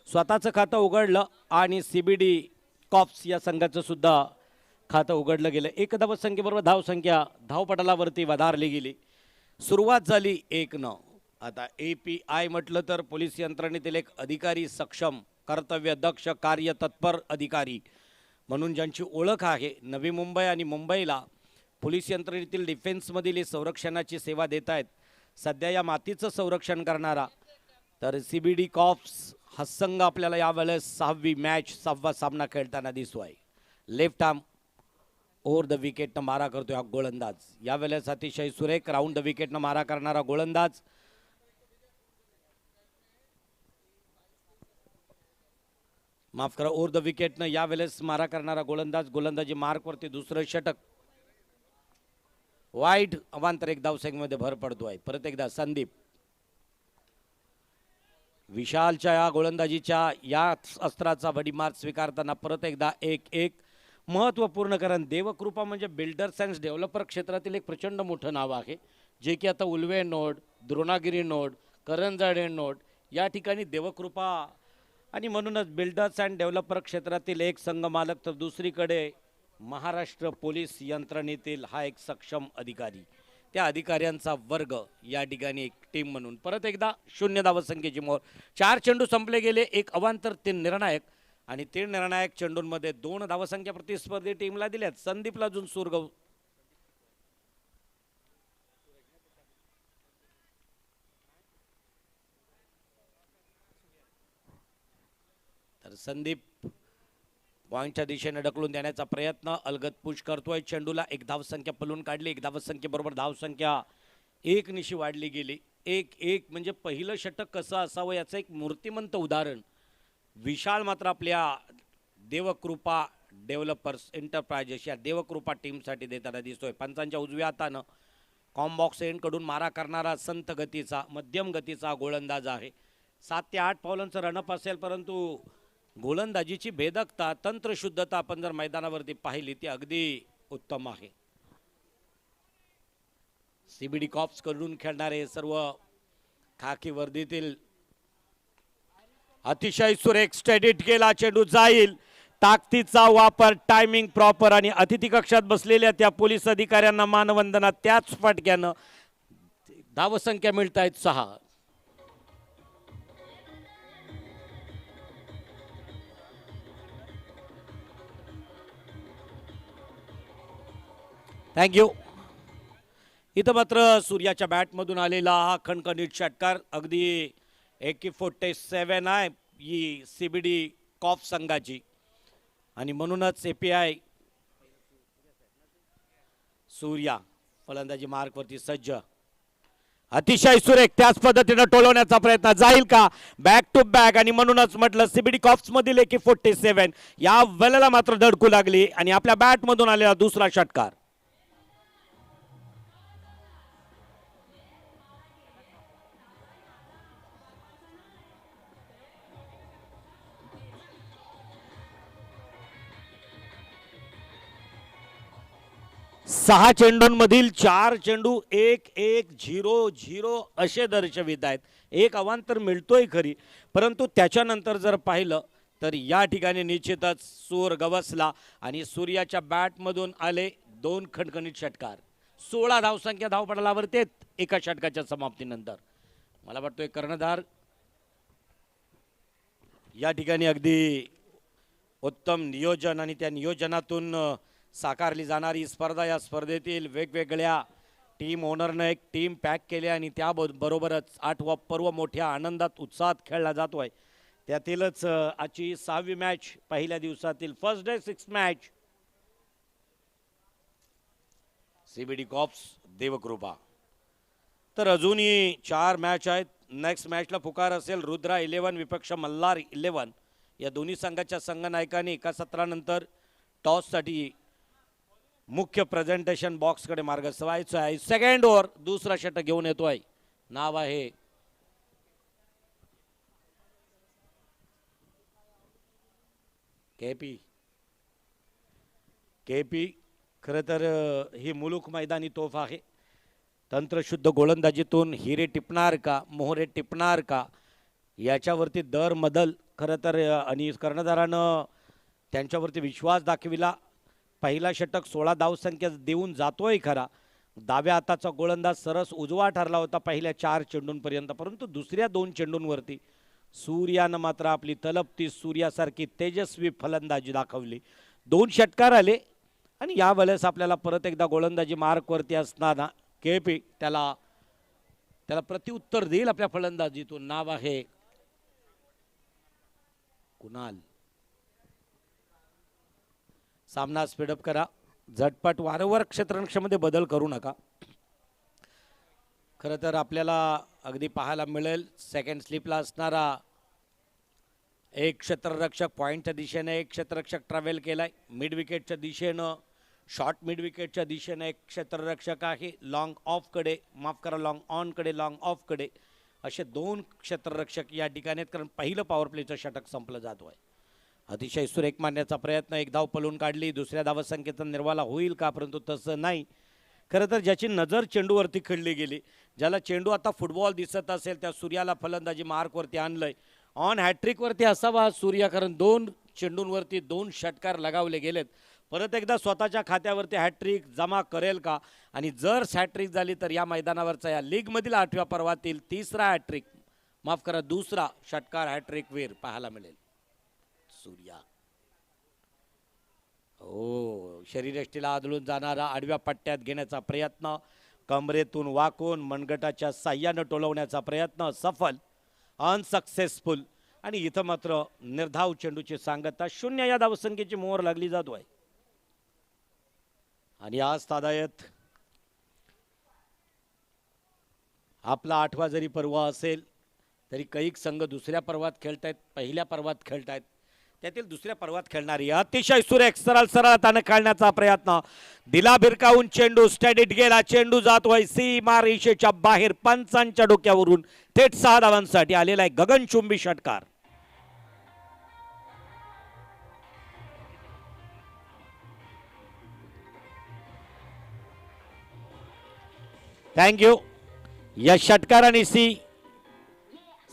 स्वतःचं खातं उघडलं आणि CBD कॉप्स या संघाचं सुद्धा खातं उघडलं गेलं। एक धावसंख्येबरोबर धावसंख्या धावपटलावरती वधारली गेली। सुरुवात झाली 1-9। आता API म्हटलं तर पोलीस यंत्रणेतील एक अधिकारी, सक्षम, कर्तव्यदक्ष, कार्यतत्पर अधिकारी म्हणून ज्यांची ओळख आहे। नवी मुंबई आणि मुंबईला पोलीस यंत्रणेतील डिफेन्समधील संरक्षणाची सेवा देत आहेत। सध्या या मातीचं संरक्षण करणारा तर CBD कॉप्स हा संघ आपल्याला यावेळेस 6वी मॅच 6वा सामना खेळताना दिसतोय। लेफ्ट आर्म ओव्हर द विकेटनं मारा करतोय हा गोलंदाज। यावेळेस अतिशय सुरेख राऊंड द विकेटनं मारा करणारा गोलंदाज। माफ करा, ओव्हर द विकेटनं यावेळेस मारा करणारा गोलंदाज। गोलंदाजी मार्कवरती दुसरं षटक। वाईड अवांतर एक धावसंख्येमध्ये भर पडतोय। परत एकदा संदीप विशालच्या या गोलंदाजीच्या या अस्त्राचा बडीमार स्वीकारताना परत एकदा 1-1 महत्त्वपूर्ण। कारण देवकृपा म्हणजे बिल्डर्स अँड डेव्हलपर क्षेत्रातील एक प्रचंड मोठं नाव आहे, जे की आता Ulwe node, Dronagiri node, Karanjade node या ठिकाणी देवकृपा आणि म्हणूनच बिल्डर्स अँड डेव्हलपर क्षेत्रातील एक संघ मालक तर दुसरीकडे महाराष्ट्र पोलीस यंत्रणेतील हा एक सक्षम अधिकारी, त्या अधिकाऱ्यांचा वर्ग या ठिकाणी एक टीम म्हणून परत एकदा 0 धावसंख्येची मोहोर। 4 चेंडू संपले गेले, एक अवांतर 3 निर्णायक आणि 3 निर्णायक चेंडूंमध्ये 2 धावसंख्या प्रतिस्पर्धी टीमला दिल्यात। संदीपला अजून सूरगव तर संदीप पॉइंटच्या दिशेने ढकलून देण्याचा प्रयत्न अलगद पुश करतोय। चेंडूला एक धावसंख्या पलून काढली। एक धावसंख्येबरोबर धावसंख्या 1 निशी वाढली गेली। 1-1 म्हणजे पहिलं षटक कसं असावं याचं एक मूर्तिमंत उदाहरण विशाल मात्र आपल्या देवकृपा डेव्हलपर्स एंटरप्राइजेस या देवकृपा टीमसाठी देताना दिसतोय। पंचांच्या उजव्या हातानं कॉम्बॉक्स एंडकडून मारा करणारा संत गतीचा मध्यम गतीचा गोलंदाज आहे। 7 ते 8 पावलांचं रनअप असेल, परंतु गोलंदाजीची भेदकता, तंत्रशुद्धता आपण जर मैदानावरती पाहिली ती अगदी उत्तम आहे। CBD कॉप्स कडून खेळणारे सर्व खाकी वर्दीतील अतिशय सुरेख स्टेडीट केला चेंडू जाईल। ताकदीचा वापर, टायमिंग प्रॉपर आणि अतिथी कक्षात बसलेल्या त्या पोलीस अधिकाऱ्यांना मानवंदना। त्याच फटक्यानं धावसंख्या मिळतायत 6। थँक्यू। इथं मात्र सूर्याच्या बॅटमधून आलेला हा खणखणीत षटकार अगदी AK-47 आहे ही CBD कॉप संघाची आणि म्हणूनच API सूर्या फलंदाजी मार्कवरती सज्ज। अतिशय सुरेख त्याच पद्धतीने टोलवण्याचा प्रयत्न जाईल का, बॅक टू बॅक आणि म्हणूनच म्हटलं CBD कॉप्स मधील AK-47 या वेळेला मात्र धडकू लागली आणि आपल्या बॅटमधून आलेला दुसरा षटकार। सहा चेंडूंमधील 4 चेंडू 1-1-0-0 असे दर्शवित आहेत। एक अवांतर मिळतोय खरी, परंतु त्याच्यानंतर जर पाहिलं तर या ठिकाणी निश्चितच सूर गवसला आणि सूर्याच्या बॅटमधून आले 2 खणखणीत षटकार। 16 धावसंख्या धावपटलावरती एका षटकाच्या समाप्तीनंतर। मला वाटतोय कर्णधार या ठिकाणी अगदी उत्तम नियोजन आणि त्या नियोजनातून साकारली जाणारी स्पर्धा, या स्पर्धेतील वेगवेगळ्या टीम ओनरने एक टीम पॅक केली आणि त्याबरोबरच 8वा पर्व मोठ्या आनंदात उत्साहात खेळला जातोय। त्यातीलच आजची 6वी मॅच पहिल्या दिवसातील first day 6 match CBD cops देवकृपा। तर अजूनही 4 मॅच आहेत। नेक्स्ट मॅचला पुकार असेल रुद्रा 11 विपक्ष मल्हार 11 या दोन्ही संघाच्या संघनायकांनी एका सत्रानंतर टॉससाठी मुख्य प्रेझेंटेशन बॉक्सकडे मार्ग सवायचा आहे। सेकंड ओव्हर दुसरा षटक घेऊन येतोय, नाव आहे केपी। खरं तर ही मुलुक मैदानी तोफ आहे। तंत्रशुद्ध गोलंदाजीतून हिरे टिपणार का, मोहरे टिपणार का याच्यावरती दर मदल खरं तर आणि कर्णधारानं त्यांच्यावरती विश्वास दाखविला. पहिला षटक 16 धावसंख्या देऊन जातोय खरा. डाव्या हाताचा गोलंदाज सरस उजवा ठरला होता पहिल्या 4 चेंडूंपर्यंत, परंतु दुसऱ्या 2 चेंडूंवरती सूर्यानं मात्र आपली तलपती सूर्यासारखी तेजस्वी फलंदाजी दाखवली. 2 षटकार आले आणि या वेळेस आपल्याला परत एकदा गोलंदाजी मार्कवरती असताना केपी त्याला प्रत्युत्तर देईल आपल्या फलंदाजीतून. नाव आहे कुणाल. सामना स्पीडअप करा, झटपट वारंवार क्षेत्ररक्षणामध्ये बदल करू नका. खरं तर आपल्याला अगदी पाहायला मिळेल सेकंड स्लिपला असणारा एक क्षेत्ररक्षक पॉईंटच्या दिशेने, एक क्षेत्ररक्षक ट्रॅव्हल केलाय. मिड विकेटच्या दिशेनं, शॉर्ट मिड विकेटच्या दिशेने एक क्षेत्ररक्षक आहे. लॉंग ऑफकडे, माफ करा, लॉंग ऑनकडे, लॉंग ऑफकडे असे 2 क्षेत्ररक्षक या ठिकाणी आहेत, कारण पहिलं पॉवर प्लेचं षटक संपलं जातो आहे. अतिशय सुरेख मारण्याचा प्रयत्न, एक धाव पळून काढली. दुसऱ्या धावसंख्येचा निर्वाला होईल का, परंतु तसं नाही. खरं तर ज्याची नजर चेंडूवरती खिळली गेली, ज्याला चेंडू आता फुटबॉल दिसत असेल, त्या सूर्याला फलंदाजी मार्कवरती आणलंय. ऑन हॅट्रिकवरती असावा हा सूर्या, कारण 2 चेंडूंवरती 2 षटकार लगावले गेलेत. परत एकदा स्वतःच्या खात्यावरती हॅट्रिक जमा करेल का, आणि जर हॅट्रिक झाली तर या मैदानावरचा या लीगमधील 8व्या पर्वातील तिसरा हॅट्रिक, माफ करा दुसरा षटकार हॅट्रिक वीर पाहायला मिळेल सूर्या. हो, शरीरयष्टीला आदळून जाणारा आडव्या पट्ट्यात घेण्याचा प्रयत्न, कमरेतून वाकून मनगटाच्या साह्यानं टोलवण्याचा प्रयत्न सफल, अनसक्सेसफुल. आणि इथं मात्र निर्धाव चेंडूची सांगता 0 या धावसंख्येची मोहर लागली जातो आहे. आणि आज तादायत आपला 8वा जरी पर्व असेल तरी कैक संघ दुसऱ्या पर्वात खेळतायत, पहिल्या पर्वात खेळतायत. त्यातील दुसऱ्या पर्वात खेळणारी अतिशय सुरेख सरळ हाताने खेळण्याचा प्रयत्न, दिला भिरकावून चेंडू स्टडीत गेला. चेंडू जातोय सीमा रेषेच्या बाहेर, पंचांच्या डोक्यावरून थेट 6 धावांसाठी आलेला आहे गगनचुंबी षटकार. थँक्यू. या षटकाराने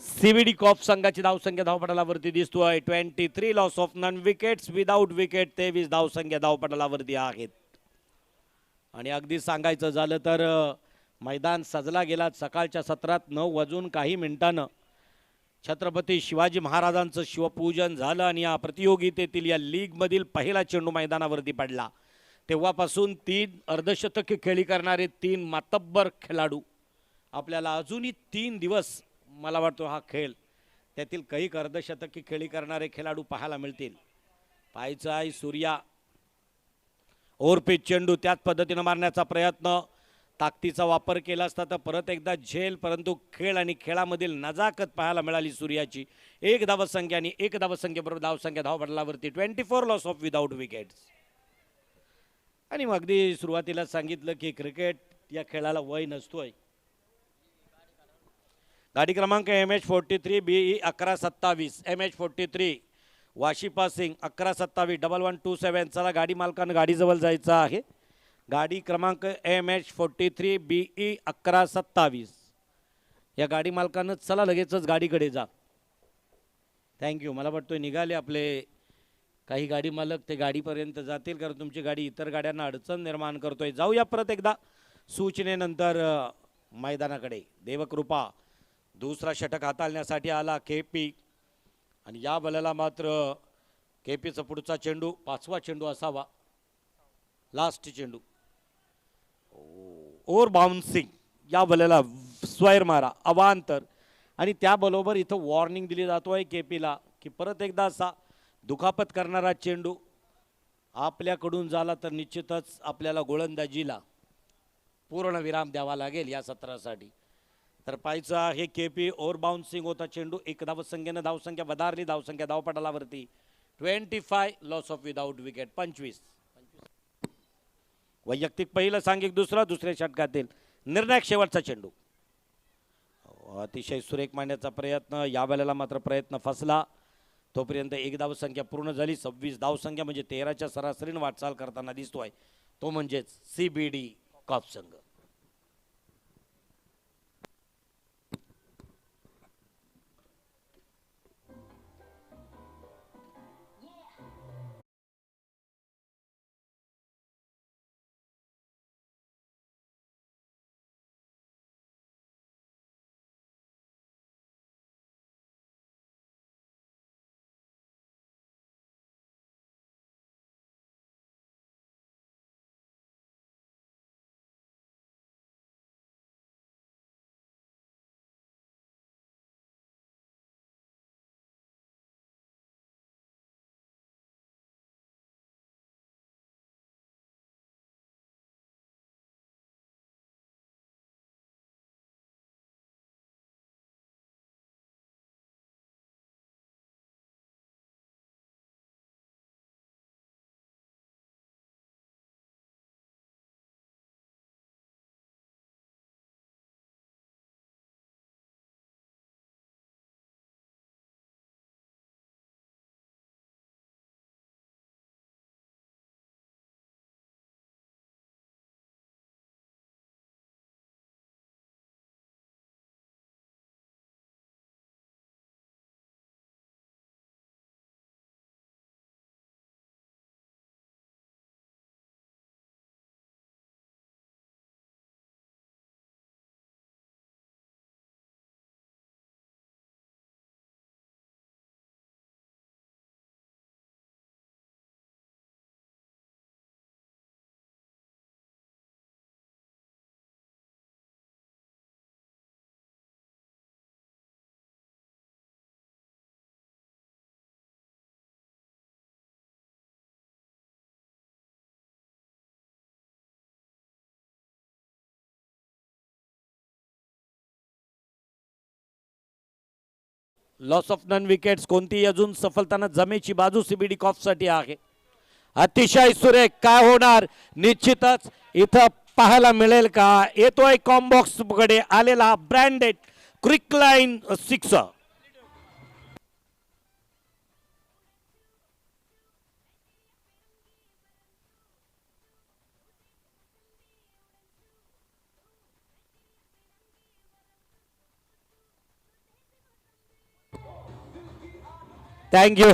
सीबीडी कॉप संघाची धावसंख्या धावपटलावरती दिसतोय 23 loss of none wickets without wicket. 23 धावसंख्या धावपटलावरती आहेत. आणि अगदी सांगायचं झालं तर मैदान सजला गेला. सकाळच्या सत्रात 9 वाजून काही मिनिटांनं छत्रपती शिवाजी महाराजांचं शिवपूजन झालं आणि या प्रतियोगितेतील या लीगमधील पहिला चेंडू मैदानावरती पडला. तेव्हापासून 3 अर्धशतकी खेळी करणारे 3 मातब्बर खेळाडू आपल्याला अजूनही 3 दिवस, मला वाटतो हा खेळ, त्यातील काही अर्धशतकी खेळी करणारे खेळाडू पाहायला मिळतील. पाहायचं आहे सूर्या ओव्हरपिच चेंडू त्याच पद्धतीनं मारण्याचा प्रयत्न, ताकदीचा वापर केला असता तर परत एकदा झेल, परंतु खेळ आणि खेळामधील नजाकत पाहायला मिळाली सूर्याची. 1 धावसंख्या आणि 1 धावसंख्येबरोबर धावसंख्या धावपटलावरती 24 लॉस ऑफ विदाउट विकेट्स. आणि मग अगदी सुरुवातीला सांगितलं की क्रिकेट या खेळाला वय नसतोय. गाडी क्रमांक MH43 BE 1127, MH43 Vashi passing 1127 1127. चला गाडी मालकानं गाडीजवळ जायचं आहे. गाडी क्रमांक MH43 BE 1127 या गाडी मालकानं चला लगेचच गाडीकडे जा. थँक्यू. मला वाटतोय निघाले आपले काही गाडी मालक, ते गाडीपर्यंत जातील, कारण तुमची गाडी इतर गाड्यांना अडचण निर्माण करतोय. जाऊया परत एकदा सूचनेनंतर मैदानाकडे. देवकृपा दुसरा षटक हाताळण्यासाठी आला केपी, आणि या बलाला मात्र केपीचा पुढचा चेंडू 5वा चेंडू असावा, लास्ट चेंडू. ओव्हर बाउन्सिंग या बलाला स्क्वेअर मारा अवांतर, आणि त्याबरोबर इथं वॉर्निंग दिली जातोय केपीला की परत एकदा असा दुखापत करणारा चेंडू आपल्याकडून झाला तर निश्चितच आपल्याला गोलंदाजीला पूर्ण विराम द्यावा लागेल या सत्रासाठी. तर पाहायचं आहे केपी ओव्हर बाउन्सिंग होता चेंडू. 1 धावसंख्येनं धावसंख्या वधारली. धावसंख्या धावपटलावरती 25 लॉस ऑफ विदाउट विकेट 25. वैयक्तिक पहिलं, सांघिक दुसरा, दुसऱ्या षटकातील निर्णायक शेवटचा चेंडू. अतिशय सुरेख मांडण्याचा प्रयत्न, या वेळेला मात्र प्रयत्न फसला. तोपर्यंत 1 धावसंख्या पूर्ण झाली. 26 धावसंख्या म्हणजे 13च्या सरासरीने वाटचाल करताना दिसतोय तो म्हणजेच सीबीडी कॉप संघ. Loss of none wickets. कोणतीही अजून सफलताना जमेची बाजू सीबीडी कॉप्ससाठी आहे. अतिशय सुरेख. काय होणार निश्चितच इथं पाहायला मिळेल का. येतोय कॉम्बॉक्स कडे आलेला branded quick line sixer. Thank you.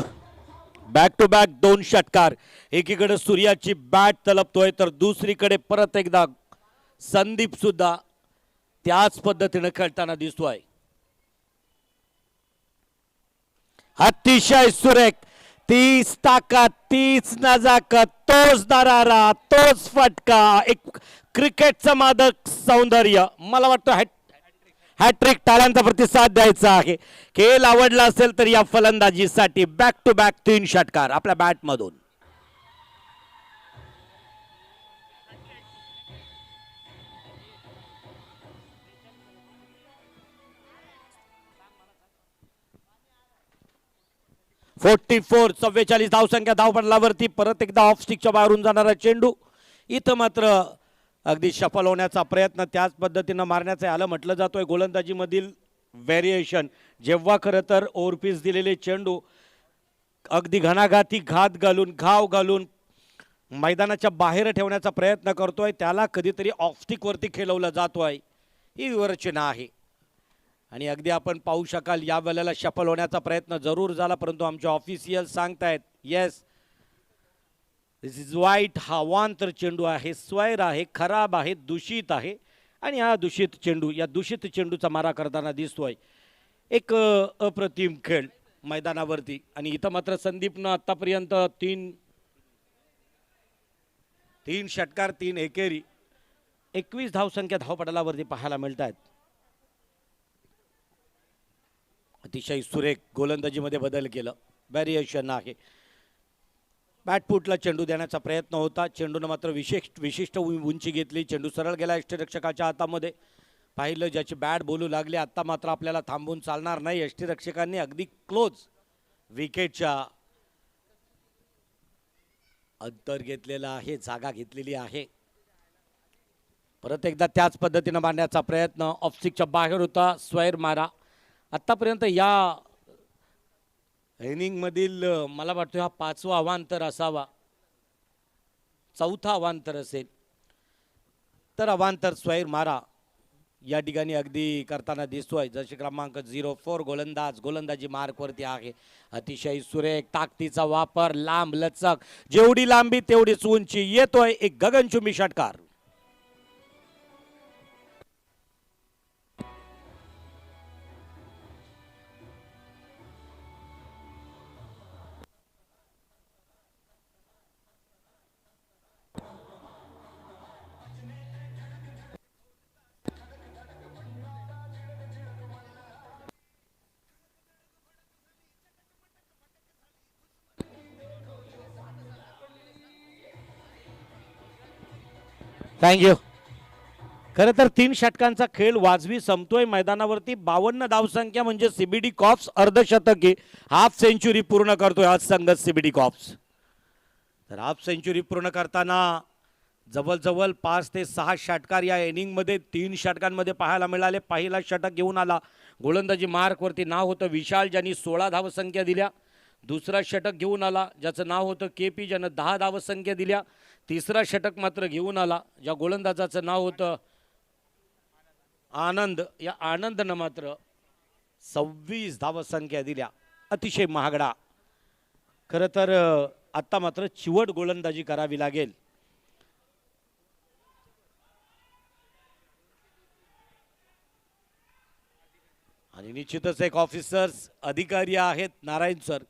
Back to back 2 षटकार. एकीकडे सूर्याची बॅट तलपतोय तर दुसरीकडे परत एकदा संदीप सुद्धा त्याच पद्धतीने खेळताना दिसतोय. अतिशय सुरेख. तीच ताकद, तीच नजाकत, तोच दरारा, तोच फटका. एक क्रिकेटचं मादक सौंदर्य. मला वाटतं हॅट्रिक टाळ्यांचा प्रतिसाद द्यायचा आहे. खेळ आवडला असेल तर या फलंदाजीसाठी बॅक टू बॅक 3 षटकार आपल्या बॅटमधून. .44 44 धावसंख्या धावपटलावरती. परत एकदा ऑफ स्टिकच्या बाहेरून जाणारा चेंडू. इथं मात्र अगदी सफल होण्याचा प्रयत्न त्याच पद्धतीनं मारण्याचं आलं म्हटलं जातोय. गोलंदाजीमधील व्हेरिएशन जेव्हा खरं तर ओव्हरपीस दिलेले चेंडू अगदी घणाघाती घाव घालून मैदानाच्या बाहेर ठेवण्याचा प्रयत्न करतोय त्याला कधीतरी ऑफ स्टिकवरती खेळवला जातोय. ही विवरचना आहे आणि अगदी आपण पाहू शकाल या वेळेला सफल होण्याचा प्रयत्न जरूर झाला परंतु आमचे ऑफिशियल सांगतायत येस दिस इज वाईट. हा अवांतर चेंडू आहे, स्वैर आहे, खराब आहे, दूषित आहे आणि हा दूषित चेंडू या दूषित चेंडूचा मारा करताना दिसतोय. एक अप्रतिम खेळ मैदानावरती आणि इथं मात्र संदीपनं आतापर्यंत तीन षटकार 3 एकेरी 21 धावसंख्या धावपटलावरती पाहायला मिळत आहेत. अतिशय सुरेख गोलंदाजीमध्ये बदल केलं. व्हेरिएशन आहे. बॅटफुटला चेंडू देण्याचा प्रयत्न होता. चेंडूनं मात्र विशिष्ट उंची घेतली. चेंडू सरळ गेला यष्टीरक्षकाच्या हातामध्ये. पाहिलं ज्याची बॅट बोलू लागली. आता मात्र आपल्याला थांबून चालणार नाही. यष्टीरक्षकांनी अगदी क्लोज विकेटच्या अंतर घेतलेलं आहे, जागा घेतलेली आहे. परत एकदा त्याच पद्धतीनं मारण्याचा प्रयत्न ऑफ स्टिकच्या बाहेर होता. स्वैर मारा. आतापर्यंत या इनिंग मधील मला वाटतं हा 5वा अवांतर असावा, 4था अवांतर असेल तर अवांतर स्वैर मारा या ठिकाणी अगदी करताना दिसतोय. जसे क्रमांक 04 गोलंदाजी मार्कवरती आहे. अतिशय सुरेख ताकदीचा वापर. लांब लचक जेवढी लांबी तेवढीच उंची. येतोय एक गगनचुंबी षटकार. थँक्यू. खरं तर 3 षटकांचा खेळ वाजवी संपतोय मैदानावरती. 52 धावसंख्या म्हणजे सीबीडी कॉप्स अर्धशतकी हाफ सेंचुरी पूर्ण करतोय आज संघ सीबीडी कॉप्स. तर हाफ सेंचुरी पूर्ण करताना जवळजवळ 5 ते 6 षटकार या इनिंगमध्ये 3 षटकांमध्ये पाहायला मिळाले. पहिला षटक घेऊन आला गोलंदाजी मार्कवरती नाव होतं विशाल ज्यांनी 16 धावसंख्या दिल्या. दुसरा षटक घेऊन आला ज्याचं नाव होतं केपी ज्यानं 10 धावसंख्या दिल्या. तिसरा षटक मात्र घेऊन आला ज्या गोलंदाजाचं नाव होतं आनंद. या आनंदनं मात्र 26 धावसंख्या दिल्या. अतिशय महागडा. खरं तर आत्ता मात्र चिवट गोलंदाजी करावी लागेल. आणि निश्चितच एक ऑफिसर्स अधिकारी आहेत नारायण सर.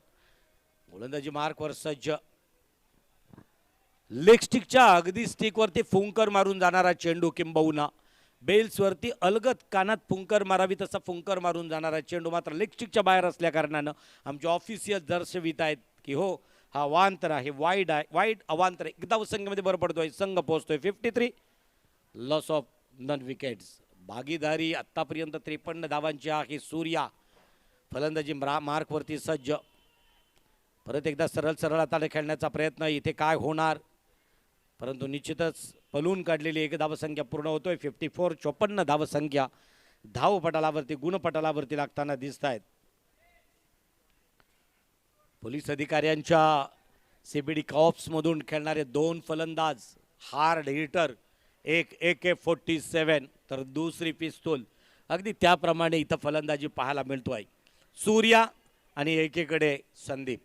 गोलंदाजी मार्कवर सज्ज. लेग स्टिकच्या अगदी स्टिकवरती फुंकर मारून जाणारा चेंडू किंबहुना बेल्सवरती अलगद कानात फुंकर मारावी तसा फुंकर मारून जाणारा चेंडू मात्र लेग स्टिकच्या बाहेर असल्या कारणानं आमचे ऑफिशियल दर्शवित आहेत की हो हा अवांतर आहे, वाईड आहे. वाईड अवांतर एकदा संघामध्ये बरं पडतोय. संघ पोहोचतोय 53. Loss of none wickets. भागीदारी आत्तापर्यंत 53 धावांची आहे. सूर्या फलंदाजी मार्कवरती सज्ज. परत एकदा सरळ सरळ हाताने खेळण्याचा प्रयत्न. इथे काय होणार, परंतु निश्चितच पलून काढलेली एक धावसंख्या पूर्ण होतोय. 54 54 धावसंख्या धावपटलावरती गुणपटलावरती लागताना दिसत आहेत. पोलीस अधिकाऱ्यांच्या सीबीडी कॉप्स मधून खेळणारे दोन फलंदाज, हार्ड हिटर, एक AK-47 तर दुसरी पिस्तूल. अगदी त्याप्रमाणे इथं फलंदाजी पाहायला मिळतोय. सूर्या आणि एकेकडे संदीप.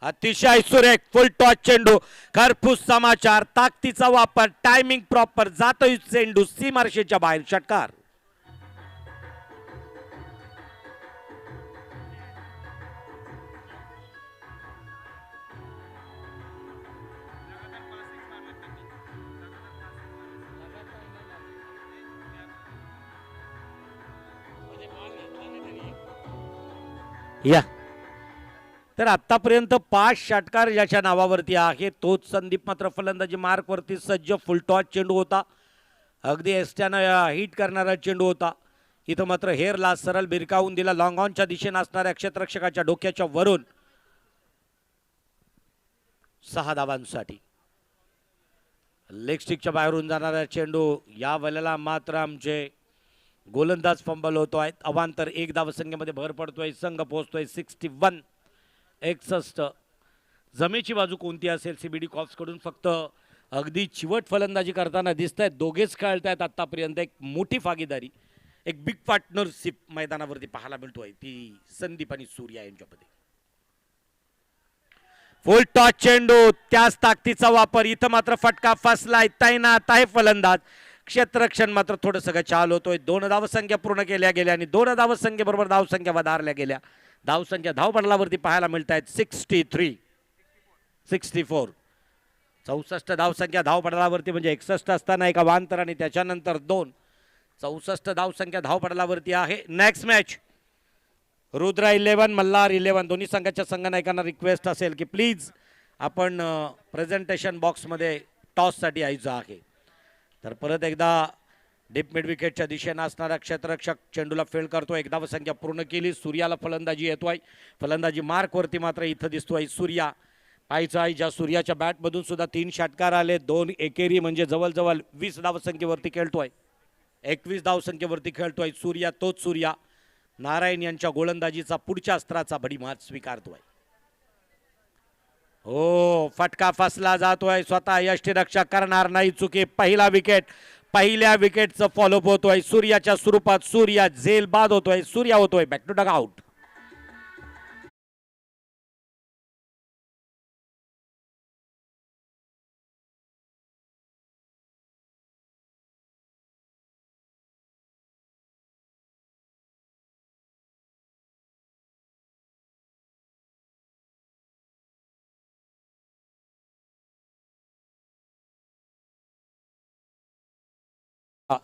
अतिशय सुरेख फुल टॉस चेंडू, खरपूस समाचार, ताकदीचा वापर, टायमिंग प्रॉपर, जातोय चेंडू सीमारेषेच्या बाहेर. षटकार. या तर आतापर्यंत 5 षटकार ज्याच्या नावावरती आहे तोच संदीप मात्र फलंदाजी मार्कवरती सज्ज. फुल टॉस चेंडू होता, अगदी एसट्यानं हिट करणारा चेंडू होता. इथं मात्र हेरला सरळ भिरकावून दिला. लॉंग ऑनच्या दिशेने असणाऱ्या क्षेत्ररक्षकाच्या डोक्याच्या वरून 6 धावांसाठी. लेग स्टिकच्या बाहेरून जाणारा चेंडू या वेळेला मात्र आमचे गोलंदाज फंबल होतोय. अवांतर 1 धावसंख्येमध्ये भर पडतोय. संघ पोहोचतोय 61. जमेची बाजू कोणती असेल सीबीडी कॉप्स कडून फक्त अगदी चिवट फलंदाजी करताना दिसत आहेत. दोघेच खेळतायत आतापर्यंत. एक मोठी भागीदारी, एक बिग पार्टनरशिप मैदानावरती पाहायला मिळतोय, ती संदीप आणि सूर्या यांच्यामध्ये. फुल टॉस चेंडू, त्याच ताकदीचा वापर. इथं मात्र फटका फसलाय. तैनात आहे फलंदाज. क्षेत्ररक्षण मात्र थोडंसं गचाल होतोय. 2 धावसंख्या पूर्ण केल्या गेल्या आणि 2 धावसंख्येबरोबर धावसंख्या वधारल्या गेल्या. धावसंख्या धावपटलावरती पाहायला मिळत आहेत 64. 64 धावसंख्या धावपटलावरती, म्हणजे 61 असताना एक अवांतर आणि त्याच्यानंतर 2. 64 धावसंख्या धावपटलावरती आहे. Next match Rudra 11 Malhar 11. दोन्ही संघाच्या संघनायकांना रिक्वेस्ट असेल की प्लीज आपण प्रेझेंटेशन बॉक्समध्ये टॉससाठी यायचं आहे. तर परत एकदा डीप मिड विकेटच्या दिशेने असणारा क्षेत्ररक्षक चेंडूला फील्ड करतो. 1 धावसंख्या पूर्ण केली. सूर्याला फलंदाजी येतोय. फलंदाजी मार्कवरती मात्र इथं दिसतोय सूर्या. पाहायचं आहे ज्या सूर्याच्या बॅटमधून सुद्धा 3 षटकार आले, 2 एकेरी, म्हणजे जवळजवळ 20 धावसंख्येवरती खेळतोय. 21 धावसंख्येवरती खेळतोय सूर्या. तोच सूर्या नारायण यांच्या गोलंदाजीचा पुढच्या अस्त्राचा भडीमार स्वीकारतोय. हो, फटका फसला जातोय. स्वतः यष्टीरक्षक करणार नाही चुकी. पहिला विकेट, पहिल्या विकेटचं फॉलोअप होतोय सूर्याच्या स्वरूपात. सूर्या झेल बाद होतोय. सूर्या होतोय back to dugout.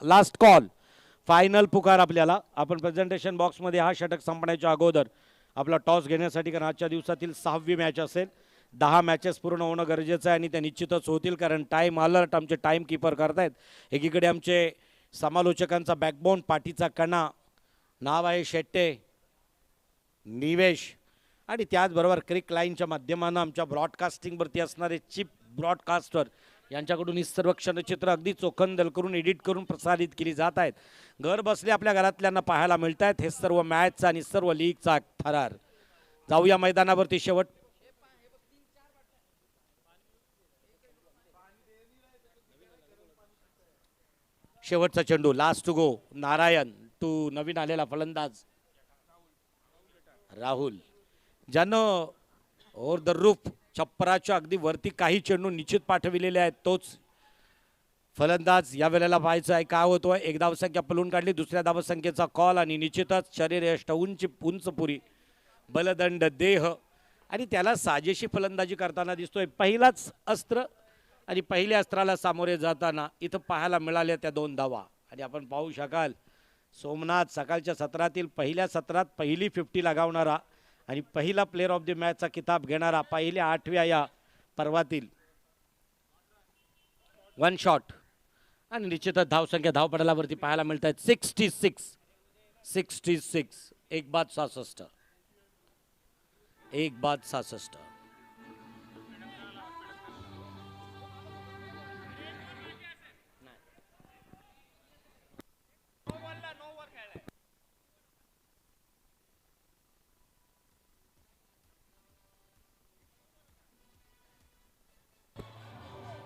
Last call, final पुकार आपल्याला. आपण प्रेझेंटेशन बॉक्समध्ये हा षटक संपण्याच्या अगोदर आपला टॉस घेण्यासाठी, कारण आजच्या दिवसातील 6वी मॅच असेल. 10 मॅचेस पूर्ण होणं गरजेचं आहे आणि त्या निश्चितच होतील, कारण टाईम अलर्ट आमचे टाईम कीपर करतायत. एकीकडे आमचे समालोचकांचा बॅकबोन, पाठीचा कणा, नाव आहे शेट्टे निवेश, आणि त्याचबरोबर क्रिक लाईनच्या माध्यमानं आमच्या ब्रॉडकास्टिंगवरती असणारे चीफ ब्रॉडकास्टर यांच्याकडून ही सर्व क्षणचित्र अगदी चोखंदल करून एडिट करून प्रसारित केली जात आहेत. घर बसले आपल्या घरातल्यांना पाहायला मिळत आहेत हे सर्व मॅचचा आणि सर्व लीगचा थरार. जाऊया मैदानावरती. शेवटचा चेंडू, last to go. Narayan to नवीन आलेला फलंदाज राहुल, ज्यानं ओव्हर द रूफ, छप्पराच्या अगदी वरती काही चेंडू निश्चित पाठविलेले आहेत, तोच फलंदाज या वेळेला पाहायचं आहे काय होतोय. 1 धावसंख्या पलून काढली. दुसऱ्या धावसंख्येचा कॉल आणि निश्चितच शरीर यष्ट, उंच पुरी, बलदंड देह, आणि त्याला साजेशी फलंदाजी करताना दिसतोय. पहिलाच अस्त्र आणि पहिल्या अस्त्राला सामोरे जाताना इथं पाहायला मिळाल्या त्या 2 धावा. आणि आपण पाहू शकाल सोमनाथ सकाळच्या सत्रातील पहिल्या सत्रात पहिली 50 लगावणारा आणि पहिला प्लेअर ऑफ द मॅचचा किताब घेणारा, पहिल्या 8व्या या पर्वातील 1 शॉट. आणि निश्चितच धावसंख्या धावपटलावरती पाहायला मिळत आहेत 66. 66 एक बाद 66 एक बाद 66.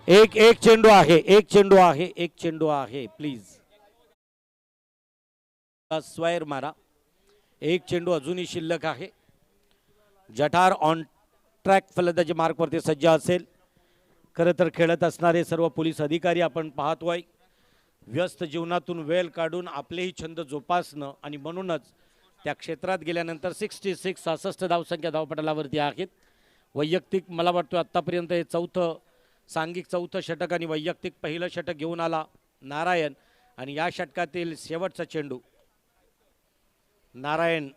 एक एक चेंडू आहे, एक चेंडू आहे, एक चेंडू आहे. प्लीज स्वैर मारा. एक चेंडू अजूनही शिल्लक आहे. जठार ऑन ट्रॅक फलंदाजी मार्कवरती सज्ज असेल. खरं तर खेळत असणारे सर्व पोलीस अधिकारी आपण पाहतोय व्यस्त जीवनातून वेळ काढून आपलेही छंद जोपासणं आणि म्हणूनच त्या क्षेत्रात गेल्यानंतर 66 66 धावसंख्या धावपटलावरती आहेत. वैयक्तिक मला वाटतं आत्तापर्यंत हे सांघिक चौथं षटक आणि वैयक्तिक पहिलं षटक घेऊन आला नारायण. आणि या षटकातील शेवटचा चेंडू नारायण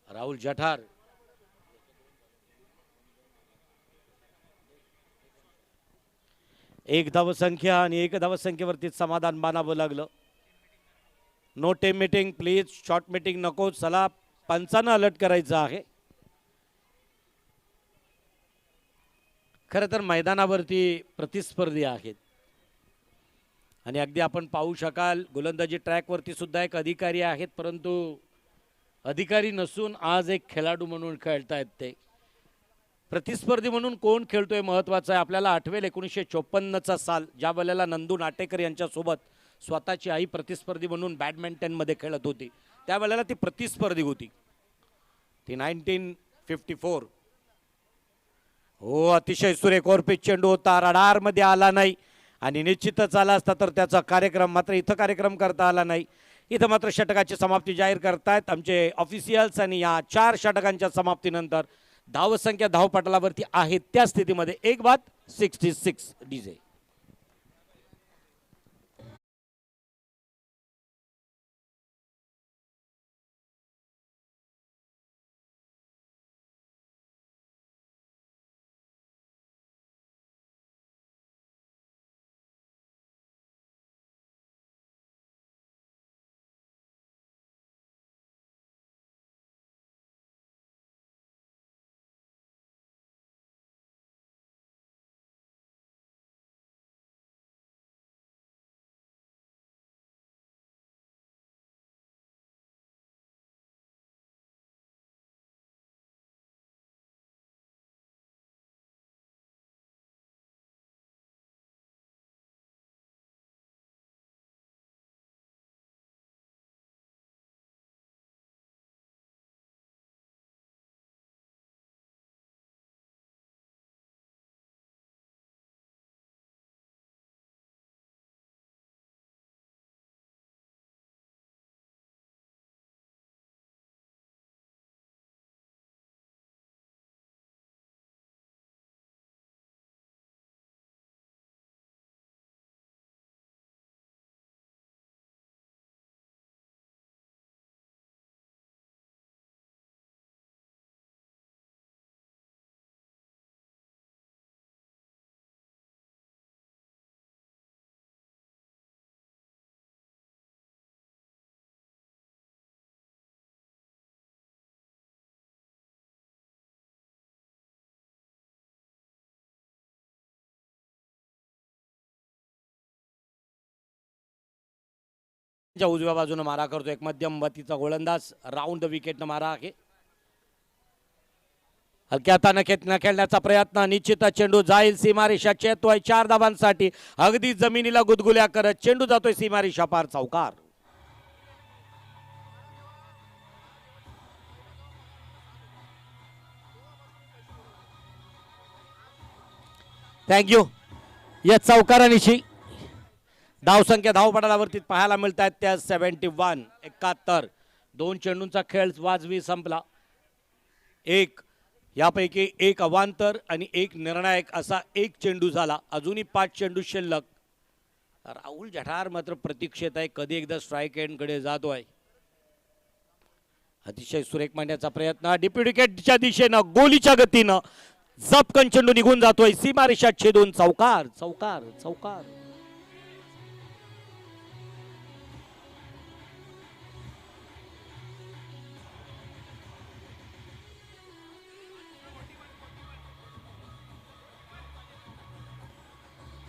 राहुल जठार एक धावसंख्या आणि एक धावसंख्येवरती समाधान मानावं लागलं. No team meeting please, short meeting नको. चला पंचांना अलर्ट करायचं आहे. खरं तर मैदानावरती प्रतिस्पर्धी आहेत आणि अगदी आपण पाहू शकाल गोलंदाजी ट्रॅकवरती सुद्धा एक अधिकारी आहेत, परंतु अधिकारी नसून आज एक खेळाडू म्हणून खेळतायत. ते प्रतिस्पर्धी म्हणून कोण खेळतोय महत्त्वाचं आहे. आपल्याला आठवेल 1954चा साल ज्या वेळेला नंदू नाटेकर यांच्यासोबत स्वतःची आई प्रतिस्पर्धी म्हणून बॅडमिंटनमध्ये खेळत होती. त्यावेळेला ती प्रतिस्पर्धी होती. ती 1954. हो, अतिशय सुरेख ओरपीच चेंडू होता. रडारमध्ये आला नाही आणि निश्चितच आला असता तर त्याचा कार्यक्रम, मात्र इथं कार्यक्रम करता आला नाही. इथं मात्र षटकाची समाप्ती जाहीर करतायत आमचे ऑफिशियल्स. आणि या 4 षटकांच्या समाप्तीनंतर धावसंख्या धावपटलावरती आहे त्या स्थितीमध्ये एक बाद 66 डीजे. उजव्या बाजूने मारा करतो एक मध्यम गतीचा गोलंदाज. राऊंड द विकेटनं मारा आहे. हलक्या हाताने खेळण्याचा प्रयत्न. निश्चितच चेंडू जाईल सीमारेषा चेतोय 4 धावांसाठी. अगदी जमिनीला गुदगुल्या करत चेंडू जातोय सीमारेषा पार. चौकार. थँक्यू. या चौकारानिशी धावसंख्या धावपटलावरती पाहायला मिळत आहेत त्या 71 71. 2 चेंडूंचा खेळ वाजवी संपला. एक यापैकी एक अवांतर आणि एक निर्णायक असा एक चेंडू झाला. अजूनही 5 चेंडू शिल्लक. राहुल जठार मात्र प्रतीक्षेत आहे, कधी एकदा स्ट्राईक एंडकडे जातोय. अतिशय सुरेख मांडण्याचा प्रयत्न. डीपी विकेटच्या दिशेनं गोलीच्या गतीनं झपकन चेंडू निघून जातोय सीमारेषा छेदून. चौकार चौकार चौकार.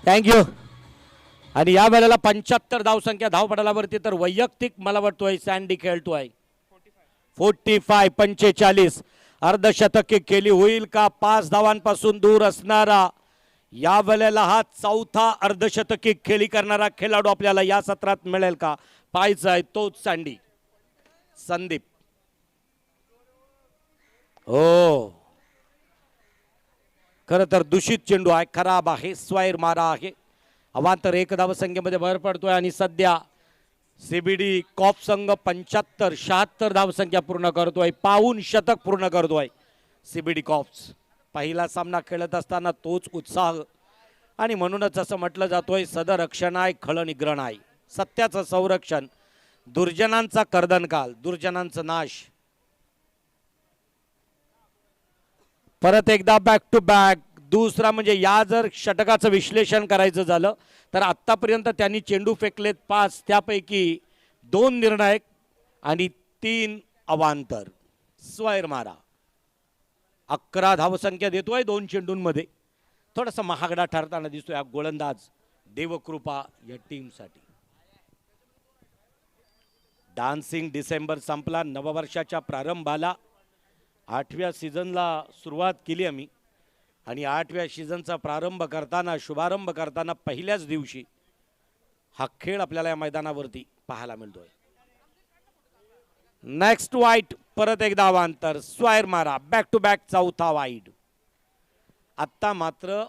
थँक्यू. आणि या वेळेला 75 धावसंख्या धावपटालावरती, तर वैयक्तिक मला वाटतोय सँडी खेळतोय. 45 45 अर्धशतकी केली होईल का? 5 धावांपासून दूर असणारा या वेळेला हा चौथा अर्धशतकी खेळी करणारा खेळाडू आपल्याला या सत्रात मिळेल का? पाहायचा आहे तोच सँडी संदीप. हो, खरं तर दूषित चेंडू आहे, खराब आहे, स्वायर मारा आहे. अवांतर एक धावसंख्येमध्ये भर पडतोय आणि सध्या सीबीडी कॉप संघ 75-76 धावसंख्या पूर्ण करतोय, पाऊन शतक पूर्ण करतोय सीबीडी कॉप्स. पहिला सामना खेळत असताना तोच उत्साह आणि म्हणूनच असं म्हटलं जातोय सदरक्षण आहे खळ निग्रहण आहे. सत्याचं संरक्षण, दुर्जनांचा कर्दनकाल, दुर्जनांचा नाश. परत एकदा बॅक टू बॅक. दुसरा म्हणजे या जर षटकाचं विश्लेषण करायचं झालं तर आत्तापर्यंत त्यांनी चेंडू फेकलेत 5, त्यापैकी 2 निर्णायक आणि 3 अवांतर. स्वायर मारा 11 धावसंख्या देतोय 2 चेंडूंमध्ये. थोडासा महागडा ठरताना दिसतोय हा गोलंदाज देवकृपा या टीमसाठी. डान्सिंग डिसेंबर संपला, नववर्षाच्या प्रारंभाला 8व्या सीझनला सुरुवात केली आम्ही आणि 8व्या सीझनचा शुभारंभ करताना पहिल्याच दिवशी हा खेळ आपल्याला या मैदानावरती पाहायला मिळतोय. नेक्स्ट वाईट, परत एकदा अवांतर, स्वायर मारा, बॅक टू बॅक चौथा वाईट. आत्ता मात्र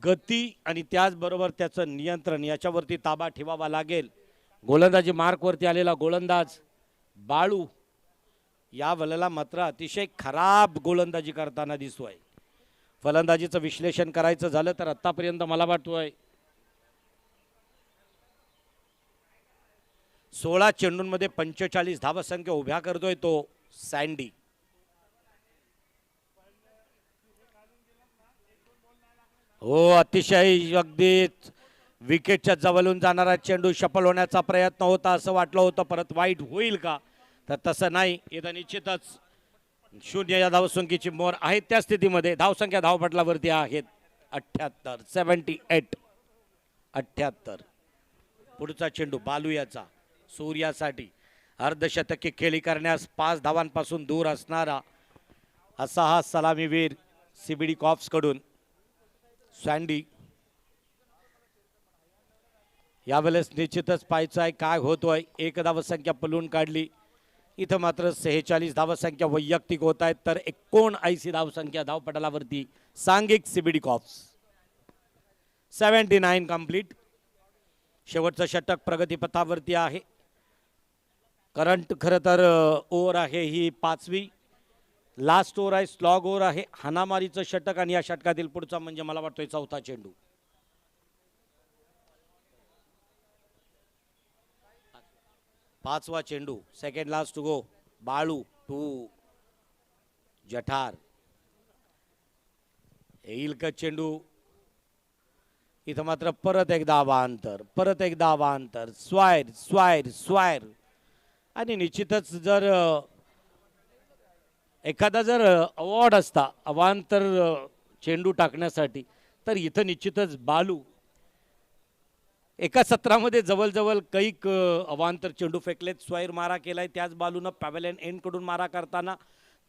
गती आणि त्याचबरोबर त्याचं नियंत्रण याच्यावरती ताबा ठेवावा लागेल. गोलंदाजी मार्कवरती आलेला गोलंदाज बाळू या वेळेला मात्र अतिशय खराब गोलंदाजी करताना दिसतोय. फलंदाजीचं विश्लेषण करायचं झालं तर आतापर्यंत मला वाटतोय 16 चेंडूंमध्ये 45 धावसंख्या उभ्या करतोय तो सँडी. हो, अतिशय अगदी विकेटच्या जवळून जाणारा चेंडू शफल होण्याचा प्रयत्न होता असं वाटलं होतं. परत वाईट होईल का? तर तसं नाही. इथं निश्चितच 0 या धावसंख्येची मोर आहे. त्या स्थितीमध्ये धावसंख्या धावपटलावरती आहेत 78 78 78. पुढचा चेंडू बालू याचा सूर्यासाठी अर्धशतकी खेळी करण्यास 5 धावांपासून दूर असणारा असा हा सलामीवीर सीबीडी कॉप्स कडून सँडी. यावेळेस निश्चितच पाहायचं आहे काय होतोय. 1 धावसंख्या पलून काढली. इथं मात्र 46 धावसंख्या वैयक्तिक होत आहेत, तर 79 धावसंख्या धावपटलावरती सांघिक सीबीडी कॉप्स. 79 कंप्लीट. शेवटचं षटक प्रगतीपथावरती आहे. करंट खरं तर ओव्हर आहे ही 5वी. लास्ट ओव्हर आहे, स्लॉग ओव्हर आहे, हानामारीचं षटक आणि या षटकातील पुढचा म्हणजे मला वाटतोय चौथा चेंडू. पाचवा चेंडू, second last to go. Balu to Jathar. येईल का चेंडू? इथं मात्र परत एकदा अवांतर, परत एकदा अवांतर. स्वायर स्वायर स्वायर. आणि निश्चितच जर एखादा जर अवॉर्ड असता अवांतर चेंडू टाकण्यासाठी तर इथं निश्चितच बालू एका सत्रामध्ये जवळजवळ कैक अवांतर चेंडू फेकलेत, स्वायर मारा केलाय. त्याच बालूनं पॅव्हलियन एंडकडून मारा करताना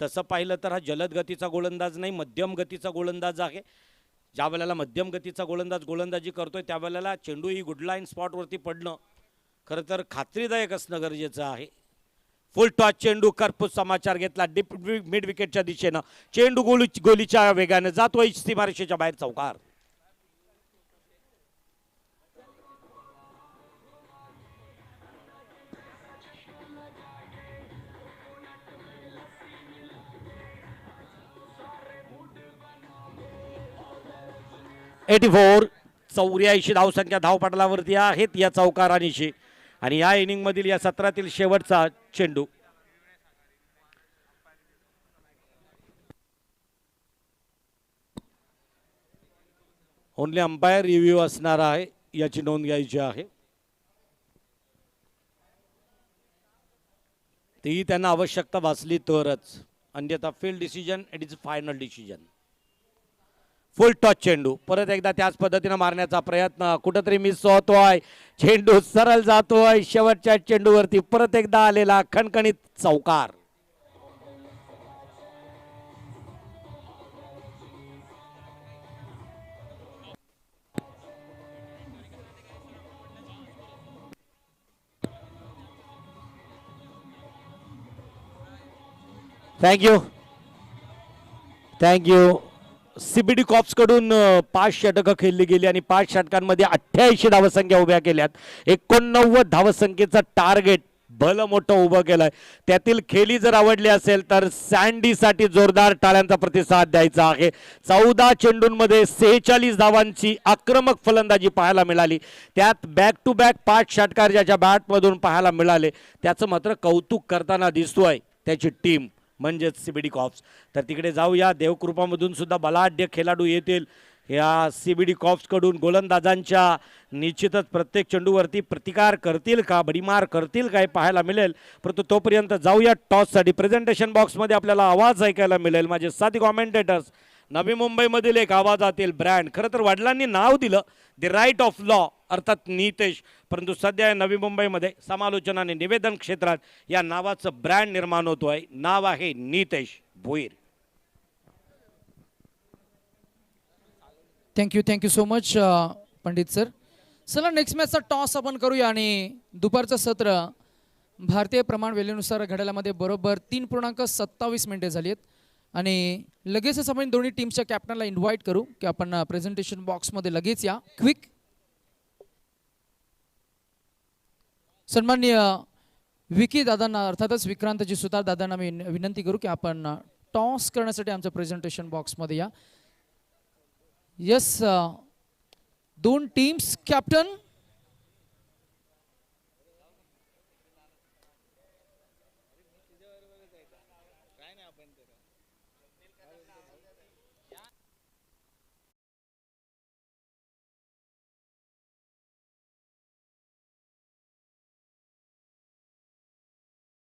तसं पाहिलं तर हा जलद गतीचा गोलंदाज नाही, मध्यम गतीचा गोलंदाज आहे. ज्या वेळेला मध्यम गतीचा गोलंदाज गोलंदाजी करतोय त्यावेळेला चेंडू ही गुडलाईन स्पॉटवरती पडणं खरं तर खात्रीदायक असणं गरजेचं आहे. फुल टॉस चेंडू, करपूस समाचार घेतला डीप मिड विकेटच्या दिशेनं. चेंडू गोलीच्या वेगानं जातोय सीमारेषेच्या बाहेर चौकार. एटी 84 धावसंख्या धावपटलावरती आहेत या चौकारानिशी. आणि या इनिंग मधील या सत्रातील शेवटचा चेंडू. ओनली अंपायर रिव्ह्यू असणार आहे, याची नोंद घ्यायची आहे. ती त्यांना आवश्यकता भासली तरच, अन्यथा field decision it is final decision. Full toss चेंडू परत एकदा त्याच पद्धतीनं मारण्याचा प्रयत्न कुठंतरी मिस होतोय. चेंडू सरळ जातोय शेवटच्या चेंडूवरती परत एकदा आलेला खणखणीत चौकार. थँक्यू. सीबीडी कॉप्स कडून 5 षटकं खेळली गेली आणि 5 षटकांमध्ये 88 धावसंख्या उभ्या केल्यात. 89 धावसंख्येचं टार्गेट भलं मोठं उभं केलंय. त्यातील खेळी जर आवडली असेल तर सँडीसाठी जोरदार टाळ्यांचा प्रतिसाद द्यायचा आहे. 14 चेंडूंमध्ये 46 धावांची आक्रमक फलंदाजी पाहायला मिळाली. त्यात बॅक टू बॅक 5 षटकार ज्याच्या बॅटमधून पाहायला मिळाले त्याचं मात्र कौतुक करताना दिसतोय त्याची टीम म्हणजेच सीबीडी कॉप्स. तर तिकडे जाऊया. देवकृपामधून सुद्धा बलाढ्य खेळाडू येतील. या सीबीडी कॉप्सकडून गोलंदाजांच्या निश्चितच प्रत्येक चेंडूवरती प्रतिकार करतील का बडीमार करतील काय पाहायला मिळेल. परंतु तोपर्यंत जाऊया टॉससाठी. प्रेझेंटेशन बॉक्समध्ये आपल्याला आवाज ऐकायला मिळेल. माझे साथी कॉमेंटेटर्स नवी मुंबईमधील एक आवाजातील ब्रँड. खरं तर वडिलांनी नाव दिलं द राईट ऑफ लॉ अर्थात नितेश, परंतु सध्या नवी मुंबईमध्ये समालोचन आणि निवेदन क्षेत्रात या नावाचं ब्रँड निर्माण होतोय. नाव आहे Nitesh Bhoir. Thank you so much Pandit sir. चला नेक्स्ट मॅचचा टॉस आपण करूया आणि दुपारचं सत्र भारतीय प्रमाण वेळेनुसार घड्याळामध्ये बरोबर 3.27 मिनिटे झाली आहेत आणि लगेचच आपण दोन्ही टीमच्या कॅप्टनला इन्व्हाइट करू की आपण प्रेझेंटेशन बॉक्समध्ये लगेच या. क्विक सन्माननीय विकी दादांना अर्थातच विक्रांतजी सुतार दादांना मी विनंती करू की आपण टॉस करण्यासाठी आमच्या प्रेझेंटेशन बॉक्समध्ये या. यस दोन टीम्स कॅप्टन.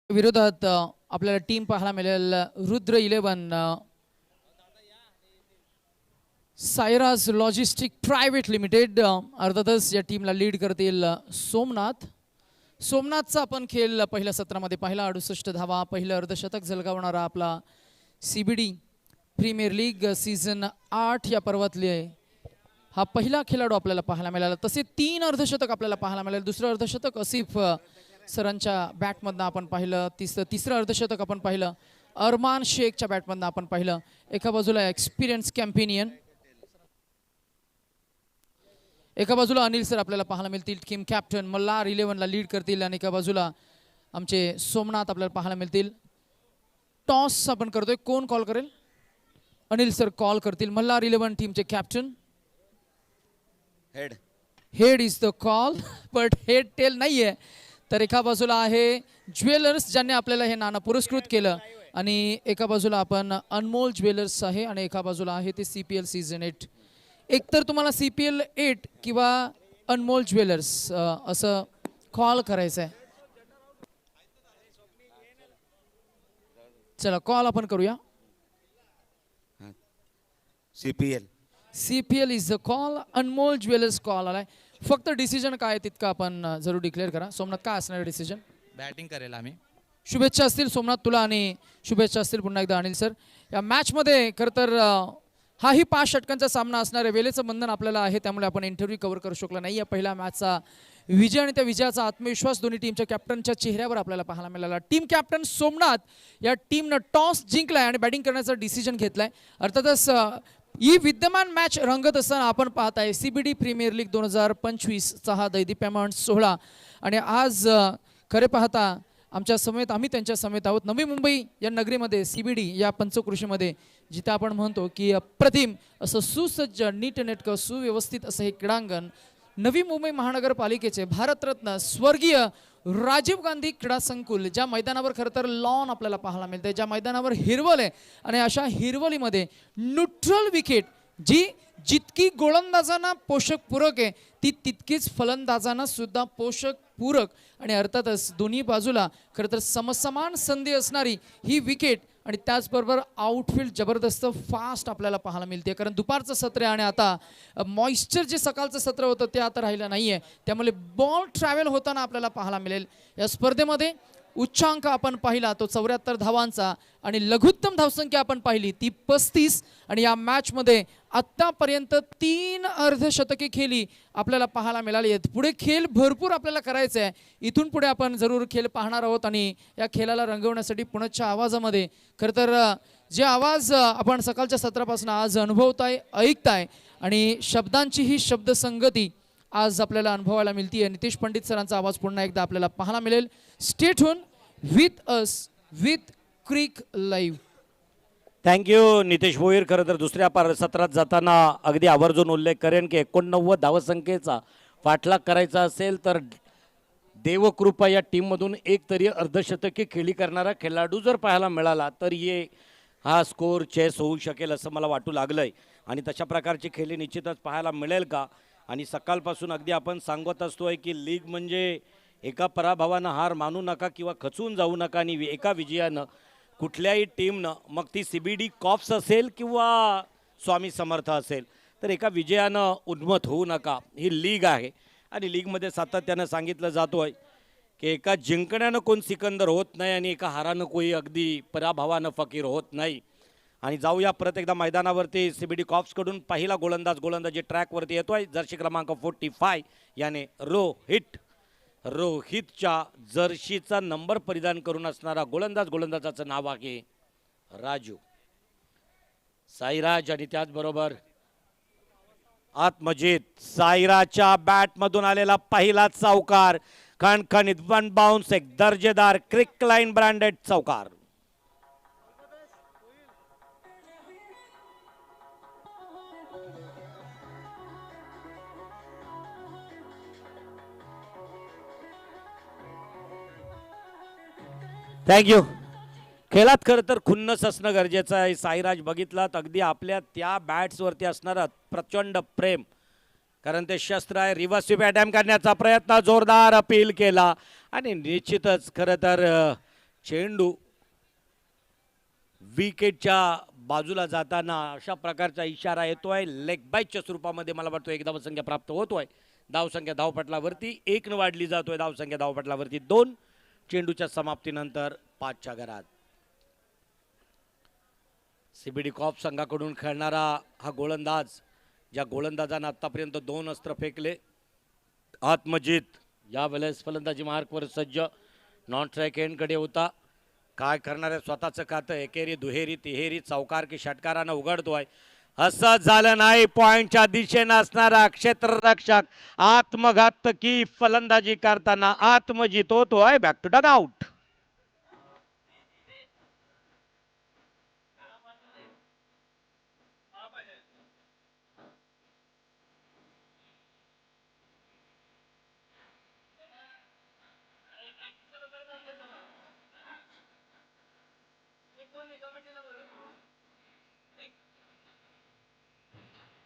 विरोधात आपल्याला टीम पाहायला मिळेल Rudra 11 Sairaj logistic private limited. अर्थातच या टीमला लीड करतील सोमनाथ. सोमनाथचा आपण खेळ पहिल्या सत्रामध्ये पाहिला. 68 धावा पहिलं अर्धशतक झळकावणारा आपला सीबीडी प्रीमियर लीग सीझन 8 या पर्वातले हा पहिला खेळाडू आपल्याला पाहायला मिळाला. तसे 3 अर्धशतक आपल्याला पाहायला मिळालं. दुसरं अर्धशतक असिफ सरांच्या बॅटमधनं आपण पाहिलं. तिसरं अर्धशतक आपण पाहिलं अरमान शेखच्या बॅटमधनं आपण पाहिलं. एका बाजूला एक्सपिरियन्स कॅम्पेनियन, एका बाजूला अनिल सर आपल्याला पाहायला मिळतील. टीम कॅप्टन मल्हार 11ला लीड करतील आणि एका बाजूला आमचे सोमनाथ आपल्याला पाहायला मिळतील. टॉस आपण करतोय. कोण कॉल करेल? अनिल सर कॉल करतील. मल्हार 11 टीमचे captain. Head is the call but head tail नाहीये. तर एका बाजूला आहे ज्वेलर्स ज्यांनी आपल्याला हे नाणं पुरस्कृत केलं आणि एका बाजूला आपण अनमोल ज्वेलर्स आहे आणि एका बाजूला आहे ते CPL सीझन 8. एकतर तुम्हाला CPL 8 किंवा अनमोल ज्वेलर्स असं कॉल करायचं आहे. चला कॉल आपण करूया. CPL is the call. Anmol jewellers call आलाय. फक्त डिसिजन काय तितकं आपण जरूर डिक्लेअर करा. सोमनाथ काय असणार डिसिजन? बॅटिंग करेल आम्ही. शुभेच्छा असतील सोमनाथ तुला आणि शुभेच्छा असतील पुन्हा एकदा अनिल सर. या मॅचमध्ये खरं तर हाही 5 षटकांचा सामना असणार आहे. वेळेचं बंधन आपल्याला आहे त्यामुळे आपण इंटरव्ह्यू कव्हर करू शकलो नाही. या पहिल्या मॅचचा विजय आणि त्या विजयाचा आत्मविश्वास दोन्ही टीमच्या कॅप्टनच्या चेहऱ्यावर आपल्याला पाहायला मिळाला. टीम कॅप्टन सोमनाथ या टीमनं टॉस जिंकलाय आणि बॅटिंग करण्याचा डिसिजन घेतलाय. अर्थातच ही विद्यमान मॅच रंगत असताना आपण पाहत आहे CBD प्रीमियर लीग 2025चा हा दैदिप्यमान सोहळा आणि आज खरे पाहता आमच्या समेत आम्ही त्यांच्या समेत आहोत नवी मुंबई या नगरीमध्ये CBD या पंचकृषीमध्ये जिथे आपण म्हणतो की अप्रतिम असं सुसज्ज नीटनेटकं सुव्यवस्थित असं हे क्रीडांगण नवी मुंबई महानगरपालिकेचे भारतरत्न स्वर्गीय राजीव गांधी क्रीडा संकुल ज्या मैदानावर खरं तर लॉन आपल्याला पाहायला मिळते, ज्या मैदानावर हिरवळ आहे आणि अशा हिरवळीमध्ये न्यूट्रल विकेट जी जितकी गोलंदाजांना पोषक पूरक आहे ती तितकीच फलंदाजांना सुद्धा पोषक पूरक आणि अर्थातच दोन्ही बाजूला खरं तर समसमान संधी असणारी ही विकेट आणि त्याचबरोबर आउटफील्ड जबरदस्त फास्ट आपल्याला पाहायला मिळते, कारण दुपारचं सत्र आहे आणि आता मॉइश्चर जे सकाळचं सत्र होतं ते आता राहिलं नाही आहे, त्यामुळे बॉल ट्रॅव्हल होताना आपल्याला पाहायला मिळेल. या स्पर्धेमध्ये उच्चांक आपण पाहिला तो 74 धावांचा आणि लघुत्तम धावसंख्या आपण पाहिली ती 35. आणि या मॅचमध्ये आत्तापर्यंत 3 अर्धशतके खेळी आपल्याला पाहायला मिळाली आहेत. पुढे खेळ भरपूर आपल्याला करायचं आहे, इथून पुढे आपण जरूर खेळ पाहणार आहोत आणि या खेळाला रंगवण्यासाठी पुण्याच्या आवाजामध्ये खरं तर जे आवाज आपण सकाळच्या सत्रापासून आज अनुभवताय ऐकताय आणि शब्दांची ही शब्दसंगती आज आपल्याला अनुभवायला मिळते. नितेश पंडित सरांचा आवाज पुन्हा एकदा आपल्याला पाहायला मिळेल. Stay tune with us with cric live. Thank you Nitesh Bhoir. खरं तर दुसऱ्या सत्रात जाताना अगदी आवर्जून उल्लेख करेन की 89 धावसंख्येचा पाठलाग करायचा असेल तर देवकृपा या टीममधून एक तरी अर्धशतकी खेळी करणारा खेळाडू जर पाहायला मिळाला तर हा स्कोर चेस होऊ शकेल असं मला वाटू लागलंय. आणि तशा प्रकारची खेळी निश्चितच पाहायला मिळेल का. आणि सकाळपासून अगदी आपण सांगत असतोय की लीग म्हणजे एका पराभवानं हार मानू नका किंवा खचून जाऊ नका आणि एका विजयानं कुठल्याही टीमनं मग ती CBD कॉप्स असेल किंवा स्वामी समर्थ असेल तर एका विजयानं उन्मत्त होऊ नका. ही लीग आहे आणि लीगमध्ये सातत्यानं सांगितलं जातोय की एका जिंकण्यानं कोण सिकंदर होत नाही आणि एका हारानं कोणी अगदी पराभवानं फकीर होत नाही. आणि जाऊया परत एकदा मैदानावरती CBD कॉप्सकडून पहिला गोलंदाजी ट्रॅकवरती येतोय. जर्सी क्रमांक 45 याने रोहितच्या जर्सीचा नंबर परिधान करून असणारा गोलंदाजाचं नाव आहे राजू साईराज. आणि त्याचबरोबर आत्मजित. साईराजच्या बॅटमधून आलेला पहिला चौकार, खणखणीत वन बाउन्स, एक दर्जेदार क्रिक लाईन ब्रँडेड चौकार. थँक्यू. खेळात खरं तर खुन्नस असणं गरजेचं आहे. साईराज बघितलात अगदी आपल्या त्या बॅट्सवरती असणारं प्रचंड प्रेम, कारण ते शस्त्र आहे. रिव्हर्स स्वीप अटॅम्प्ट करण्याचा प्रयत्न, जोरदार अपील केला आणि निश्चितच खरं तर चेंडू विकेटच्या बाजूला जाताना अशा प्रकारचा इशारा येतोय. लेग बाईटच्या स्वरूपामध्ये मला वाटतं एक धावसंख्या प्राप्त होतोय. धावसंख्या धावपटलावरती 1 वाढली जातोय. धावसंख्या धावपटलावरती 2. चेंडूच्या समाप्तीनंतर 5च्या घरात. CBD कॉप संघाकडून खेळणारा हा गोलंदाज, ज्या गोलंदाजानं आतापर्यंत 2 अस्त्र फेकले, आत्मजित यावेळेस फलंदाजी मार्कवर सज्ज. नॉन स्ट्राईक एंडकडे होता. काय करणार आहे स्वतःचं खातं, एकेरी दुहेरी तिहेरी चौकार की षटकारानं उघडतोय. असं झालं नाही. पॉइंटच्या दिशेनं असणारा क्षेत्ररक्षक आत्मघातकी फलंदाजी करताना आत्मजित होतोय. Back to dugout.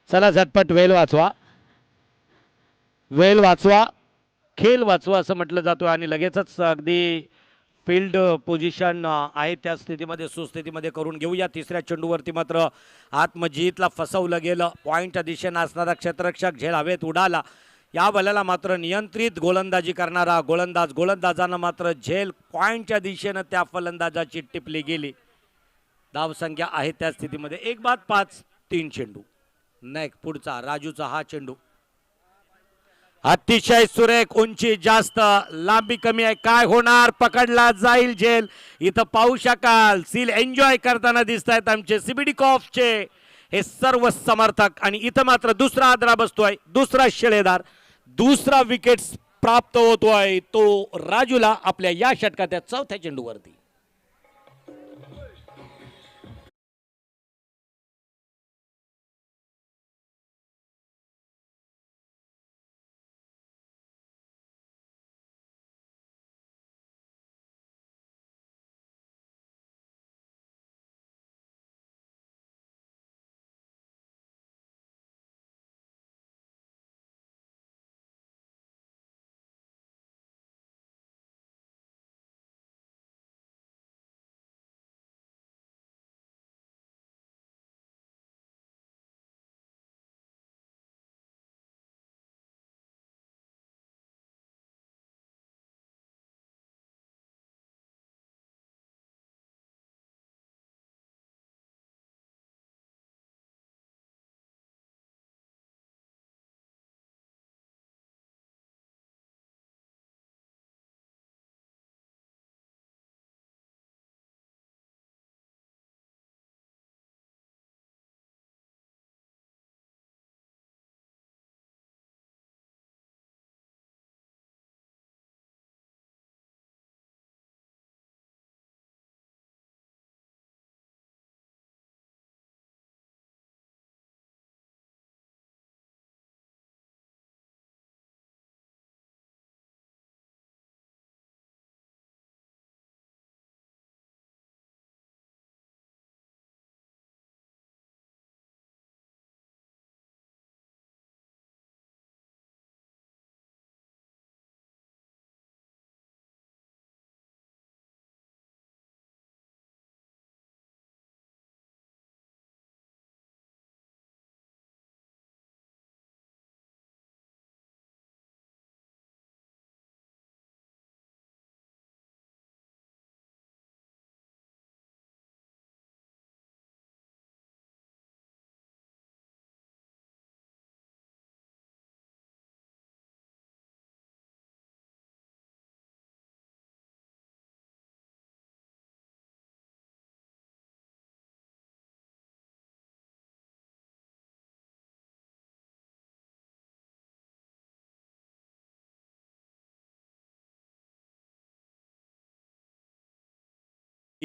चला झटपट वेळ वाचवा, खेळ वाचवा असं म्हटलं जातं आणि लगेचच अगदी फील्ड पोझिशन आहे त्या स्थितीमध्ये सुस्थितीमध्ये करून घेऊया. तिसऱ्या चेंडूवरती मात्र आत्मजितला फसवलं गेलं. पॉइंटच्या दिशेनं असणारा क्षेत्ररक्षक झेल हवेत उडाला. या बलाला मात्र नियंत्रित गोलंदाजी करणारा गोलंदाजानं मात्र झेल पॉइंटच्या दिशेनं त्या फलंदाजाची टिपली गेली. धावसंख्या आहे त्या स्थितीमध्ये 1-5. 3 चेंडू. नेक्स्ट पुढचा राजूचा हा चेंडू अतिशय सुरेख, उंची जास्त, लांबी कमी आहे. काय होणार, पकडला जाईल झेल. इथं पाहू शकाल सील एन्जॉय करताना दिसत आहेत आमचे CBD कॉप्सचे हे सर्व समर्थक. आणि इथं मात्र दुसरा आदरा बसतोय, दुसरा शिळेदार, दुसरा विकेट प्राप्त होतोय तो राजूला आपल्या या षटकाच्या 4थ्या चेंडूवरती.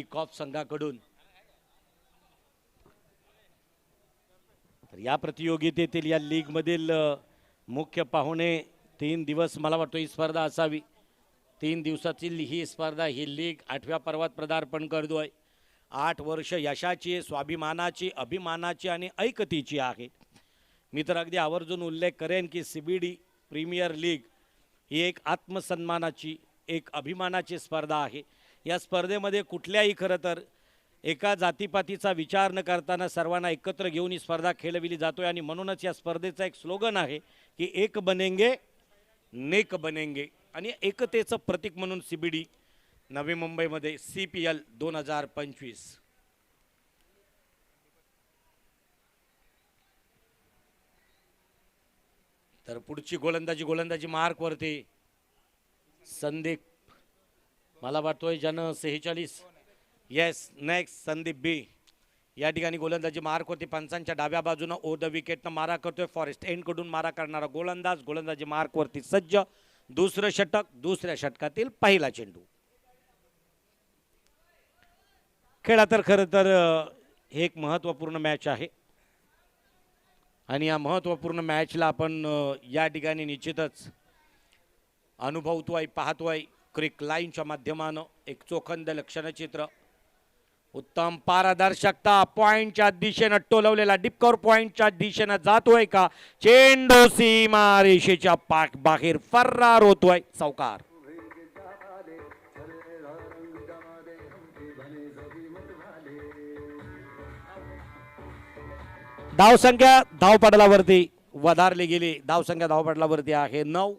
कॉप संघाकडून. तर या प्रतियोगितेतील या लीग मधील मुख्य पाहुणे 3 दिवस मला वाटतं ही स्पर्धा असावी. 3 दिवसातील ही स्पर्धा, ही लीग 8व्या पर्वात पदार्पण करतोय. 8 वर्ष यशाची, स्वाभिमानाची, अभिमानाची आणि ऐकतीची आहे. मी तर अगदी आवर्जून उल्लेख करेन की CBD प्रीमियर लीग ही एक आत्मसन्मानाची, एक अभिमानाची स्पर्धा आहे. या स्पर्धेमध्ये कुठल्याही खरं तर एका जातीपातीचा विचार न करताना सर्वांना एकत्र घेऊन ही स्पर्धा खेळविली जातोय. आणि म्हणूनच या स्पर्धेचं एक स्लोगन आहे की एक बनेंगे नेक बनेंगे. आणि एकतेचं प्रतीक म्हणून CBD नवी मुंबईमध्ये CPL 2025. तर पुढची गोलंदाजी मार्कवरती संदीप, मला वाटतोय जन 46. येस, नेक्स्ट संदीप बी या ठिकाणी गोलंदाजी मार्कवरती पंचांच्या डाव्या बाजूनं ओ द विकेटनं मारा करतोय. फॉरेस्ट एंडकडून मारा करणारा गोलंदाजी मार्कवरती सज्ज. दुसरं षटक, दुसऱ्या षटकातील पहिला चेंडू. खेळा तर खरं तर हे एक महत्त्वपूर्ण मॅच आहे आणि या महत्त्वपूर्ण मॅचला आपण या ठिकाणी निश्चितच अनुभवतोय, पाहतोय. क्रिक लाईनच्या माध्यमानं एक चोखंद लक्षणचित्र, उत्तम पारदर्शकता, पॉइंटच्या दिशेनं टोलवलेला डिपकॉर पॉइंटच्या दिशेनं जातोय का? चेंडू सीमा रेषेच्या बाहेर फरार होतोय. चौकार. धावसंख्या धावपटलावरती वधारली गेली. धावसंख्या धावपटलावरती आहे 9.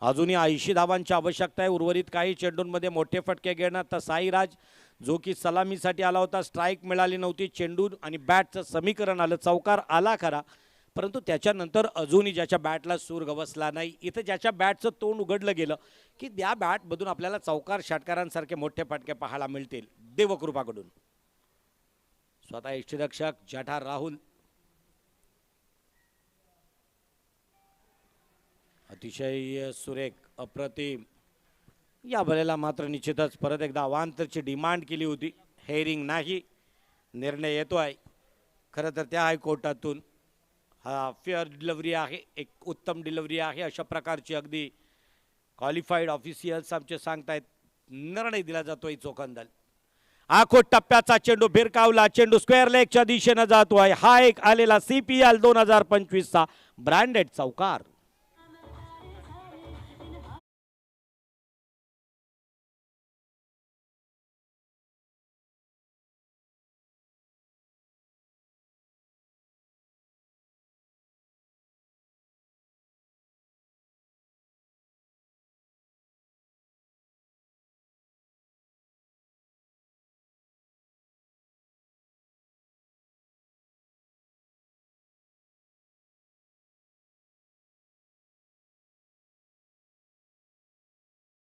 अजूनही 80 धावांची आवश्यकता आहे. उर्वरित काही चेंडूंमध्ये मोठे फटके घेणार. तर साईराज जो की सलामीसाठी आला होता, स्ट्राईक मिळाली नव्हती. चेंडू आणि बॅटचं समीकरण आलं, चौकार आला खरा, परंतु त्याच्यानंतर अजूनही ज्याच्या बॅटला सूर गवसला नाही. इथं ज्याच्या बॅटचं तोंड उघडलं गेलं की त्या बॅटमधून आपल्याला चौकार षटकारांसारखे मोठे फटके पाहायला मिळतील. देवकृपाकडून स्वतः यष्टीरक्षक जठार राहुल अतिशय सुरेख, अप्रतिम. या भलेला मात्र निश्चितच परत एकदा अवांतरची डिमांड केली होती. हेरिंग नाही, निर्णय येतोय खरं तर त्या हायकोर्टातून. हा फेअर डिलिव्हरी आहे, एक उत्तम डिलिव्हरी आहे. अशा प्रकारची अगदी क्वालिफाईड ऑफिशियल्स आमचे सांगतायत निर्णय दिला जातोय. चोखंदल आखो टप्प्याचा चेंडू भिरकावला. चेंडू स्क्वेअर लेगच्या दिशेनं जातोय. हा एक आलेला CPL 2025चा ब्रँडेड चौकार.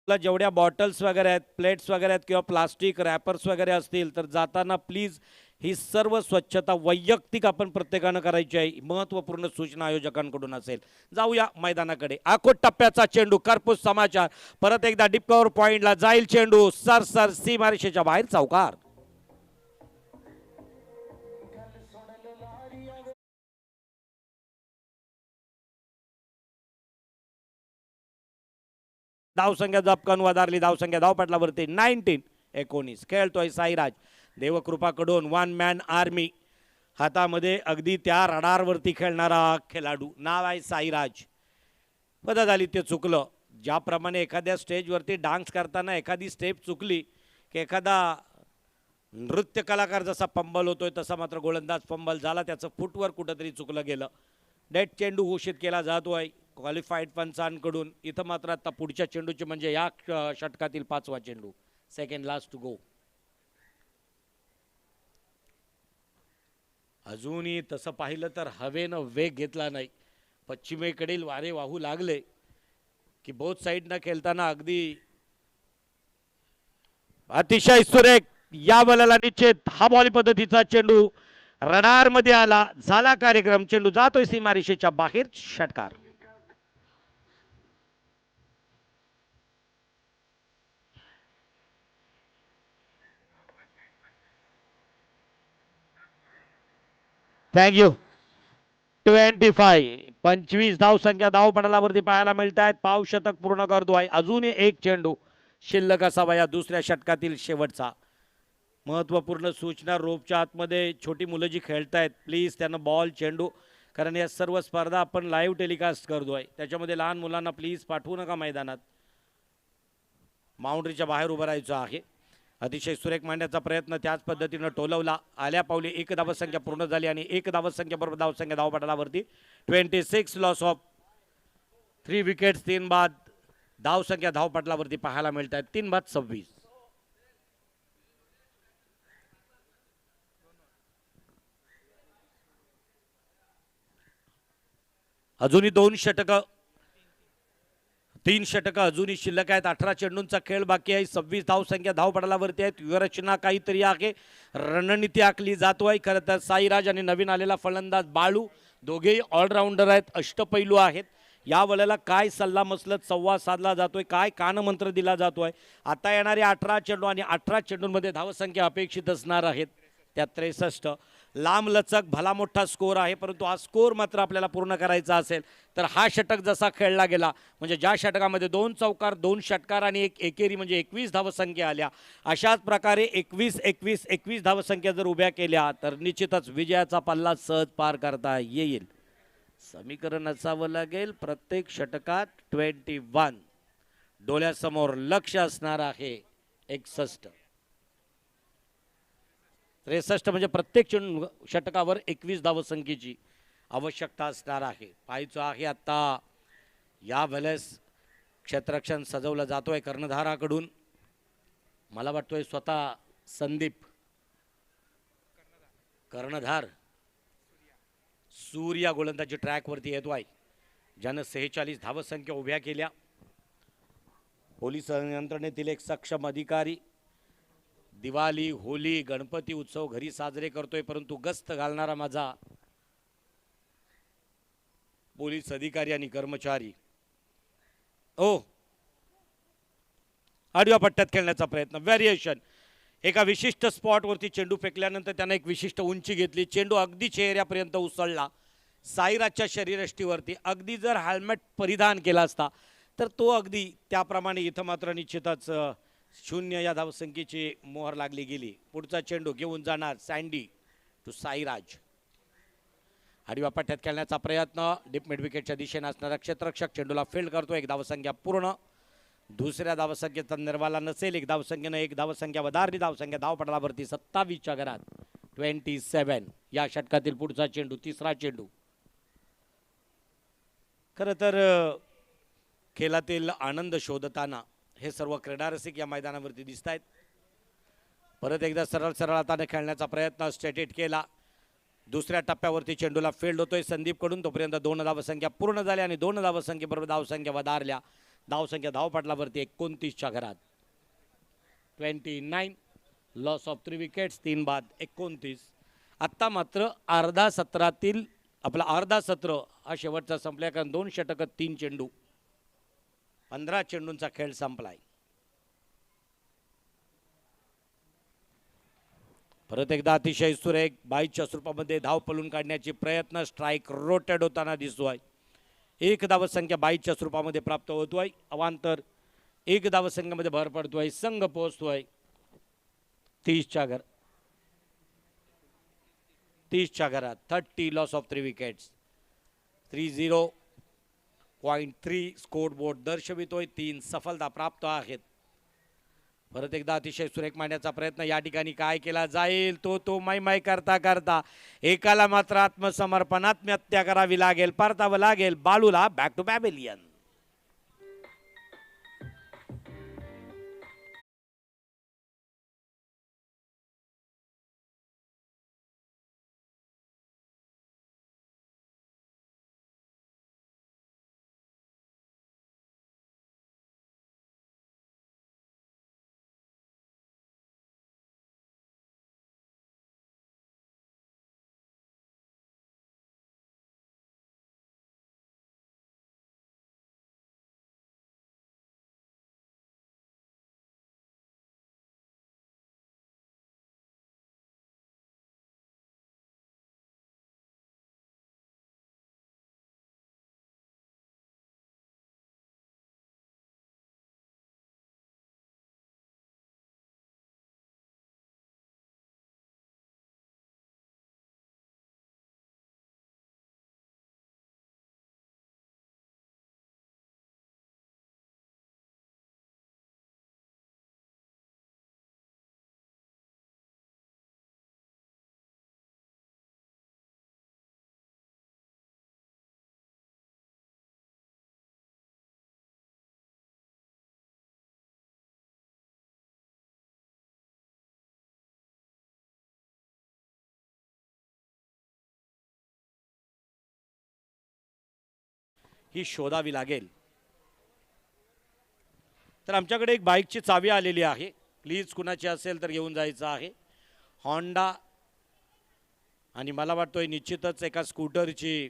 जेवढ्या बॉटल्स वगैरे आहेत, प्लेट्स वगैरे आहेत किंवा प्लास्टिक रॅपर्स वगैरे असतील तर जाताना प्लीज ही सर्व स्वच्छता वैयक्तिक आपण प्रत्येकानं करायची आहे. महत्त्वपूर्ण सूचना आयोजकांकडून असेल. जाऊया मैदानाकडे. आखो टप्प्याचा चेंडू, कर्पूस समाचार. परत एकदा डिपकॉर पॉइंटला जाईल चेंडू, सर सीमारेषेच्या बाहेर. चौकार. धावसंख्या जपकन वधारली. धावसंख्या धावपटलावरती 19 खेळतोय साईराज. देवकृपाकडून 1 man army. हातामध्ये अगदी त्या रडारवरती खेळणारा खेळाडू. नाव आहे साईराज. पद्धत झाली ते चुकलं. ज्याप्रमाणे एखाद्या स्टेजवरती डान्स करताना एखादी स्टेप चुकली की एखादा नृत्य कलाकार जसा पंबल होतोय तसा मात्र गोलंदाज पंबल झाला. त्याचं फुटवर कुठंतरी चुकलं गेलं. डेट चेंडू घोषित केला जातोय क्वालिफाईड पंचांकडून. इथं मात्र आता पुढच्या चेंडूचे म्हणजे या षटकातील 5वा चेंडू, सेकंड लास्ट टू गो. अजूनही तसं पाहिलं तर हवेनं वेग घेतला नाही. पश्चिमेकडील वारे वाहू लागले की बोथ साईडनं खेळताना अगदी अतिशय सुरेख. या बॉलला निश्चित हा बॉल पद्धतीचा चेंडू रडार मध्ये आला. झाला कार्यक्रम. चेंडू जातोय सीमारेषेच्या बाहेर. षटकार. थँक्यू. 25 धावसंख्या धावपटलावरती पाहायला मिळत आहेत. पाव शतक पूर्ण करतोय. अजूनही एक चेंडू शिल्लक असावा या दुसऱ्या षटकातील शेवटचा. महत्त्वपूर्ण सूचना, रोपच्या आतमध्ये छोटी मुलं जी खेळतायत प्लीज त्यांना बॉल चेंडू, कारण या सर्व स्पर्धा आपण लाईव्ह टेलिकास्ट करतोय, त्याच्यामध्ये लहान मुलांना प्लीज पाठवू नका मैदानात. बाउंड्रीच्या बाहेर उभं राहायचं आहे. अतिशय सुरेख मांडण्याचा प्रयत्न त्याच पद्धतीनं टोलवला. आल्या पावली एक धावसंख्या पूर्ण झाली आणि एक धावसंख्या बरोबर धावसंख्या धावपटलावरती 26 लॉस ऑफ 3 विकेट्स 3 बाद धावसंख्या धावपटलावरती पाहायला मिळत आहेत. 3 बाद 26. अजूनही 2 षटकं 3 षटकं अजूनही शिल्लक आहेत. 18 चेंडूंचा खेळ बाकी आहे. 26 धावसंख्या धावपटलावरती आहेत. व्यूहरचना काहीतरी आहे, रणनीती आखली जातोय. खरं तर साईराज आणि नवीन आलेला फलंदाज बाळू दोघेही ऑलराऊंडर आहेत, अष्टपैलू आहेत. या वेळेला काय सल्ला मसलत संवाद साधला जातोय, काय कानमंत्र दिला जातोय. आता येणारे 18 चेंडू आणि 18 चेंडूंमध्ये धावसंख्या अपेक्षित असणार आहेत त्या 63. लांब लचक भला मोठा स्कोर आहे, परंतु हा स्कोर मात्र आपल्याला पूर्ण करायचा असेल तर हा षटक जसा खेळला गेला, म्हणजे ज्या षटकामध्ये 2 चौकार 2 षटकार आणि एक एकेरी म्हणजे 21 धावसंख्या आल्या, अशाच प्रकारे 21 धावसंख्या जर उभ्या केल्या तर निश्चितच विजयाचा पल्ला सहज पार करता येईल. समीकरण असावं लागेल प्रत्येक षटकात 21. डोळ्यासमोर लक्ष असणार आहे 61. 63 म्हणजे प्रत्येक षटकावर 21 धावसंख्येची आवश्यकता असणार आहे. पाहायचं आहे आता या वेळेस क्षेत्ररक्षण सजवलं जातोय कर्णधाराकडून. मला वाटतोय स्वतः संदीप कर्णधार सूर्या गोलंदाजी ट्रॅकवरती येतोय, ज्यानं 46 धावसंख्या उभ्या केल्या. पोलीस यंत्रणेतील एक सक्षम अधिकारी. दिवाळी, होली, गणपती उत्सव घरी साजरे करतोय, परंतु गस्त घालणारा माझा पोलीस अधिकारी आणि कर्मचारी आडव्या पट्ट्यात खेळण्याचा प्रयत्न. व्हेरिएशन, एका विशिष्ट स्पॉटवरती चेंडू फेकल्यानंतर त्यानं एक विशिष्ट उंची घेतली. चेंडू अगदी चेहऱ्यापर्यंत उसळला साईराजच्या शरीरयष्टीवरती. अगदी जर हेल्मेट परिधान केला असता तर तो अगदी त्याप्रमाणे इथं मात्र निश्चितच 0 या धावसंख्येची मोहर लागली गेली. पुढचा चेंडू घेऊन जाणार सँडी टू साईराज. आडव्या पट्ट्यात खेळण्याचा प्रयत्न. डीप मिड विकेटच्या दिशेने असणारा क्षेत्ररक्षक चेंडूला फील्ड करतो. एक धावसंख्या पूर्ण. दुसऱ्या धावसंख्येचा निर्वाला नसेल. एक धावसंख्येनं एक धावसंख्या वधारली. धावसंख्या धावपटलावरती 27च्या घरात 27. या षटकातील पुढचा चेंडू, तिसरा चेंडू. खरं तर खेळातील आनंद शोधताना हे सर्व क्रीडारसिक या मैदानावरती दिसत आहेत. परत एकदा सरळ सरळ हाताने खेळण्याचा प्रयत्न स्ट्रेट केला. दुसऱ्या टप्प्यावरती चेंडूला फील्ड होतोय संदीपकडून. तोपर्यंत 2 धावसंख्या पूर्ण झाल्या आणि 2 धावसंख्येबरोबर धावसंख्या वधारल्या. धावसंख्या धावपटलावरती 29च्या घरात 29. लॉस ऑफ 3 विकेट्स 3 बाद 29. आत्ता मात्र अर्धा सत्रातील आपला अर्धा सत्र हा शेवटचा संपला, कारण 2 षटकं 3 चेंडू 15 चेंडूंचा खेळ संपलाय. परत एकदा अतिशय सुरेख 22च्या स्वरूपामध्ये धाव पळून काढण्याचे प्रयत्न. स्ट्राईक रोटेट होताना दिसतोय. 1 धावसंख्या 22च्या स्वरूपामध्ये प्राप्त होतोय. अवांतर 1 धावसंख्येमध्ये भर पडतोय. संघ पोहोचतोय 30च्या घरात 30. Loss of 3 wickets 30.3 score board दर्शवितोय. 3 सफलता प्राप्त आहेत. परत एकदा अतिशय सुरेख मांडण्याचा प्रयत्न. या ठिकाणी काय केला जाईल तो मै करता करता एकाला मात्र आत्मसमर्पण आत्महत्या करावी लागेल, परतावं लागेल बाळूला. Back to pavilion. ही शोधावी लागेल. तर आमच्याकडे एक बाईकची चावी आलेली आहे, प्लीज कुणाची असेल तर घेऊन जायचं आहे. होंडा आणि मला वाटतोय निश्चितच एका स्कूटरची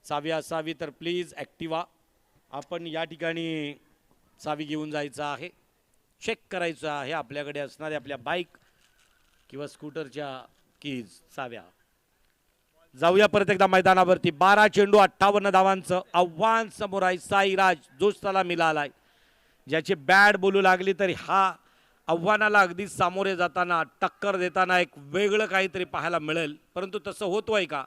चावी असावी, तर प्लीज ॲक्टिवा आपण या ठिकाणी चावी घेऊन जायचं आहे. चेक करायचं आहे आपल्याकडे असणाऱ्या आपल्या बाईक किंवा स्कूटरच्या कीज चाव्या. जाऊया परत एकदा मैदानावरती. 12 चेंडू 58 धावांचं आव्हान समोर आहे. साईराज जोशला मिळालाय, ज्याची बॅट बोलू लागली तरी हा आव्हानाला अगदी सामोरे जाताना टक्कर देताना एक वेगळं काहीतरी पाहायला मिळेल, परंतु तसं होतोय का?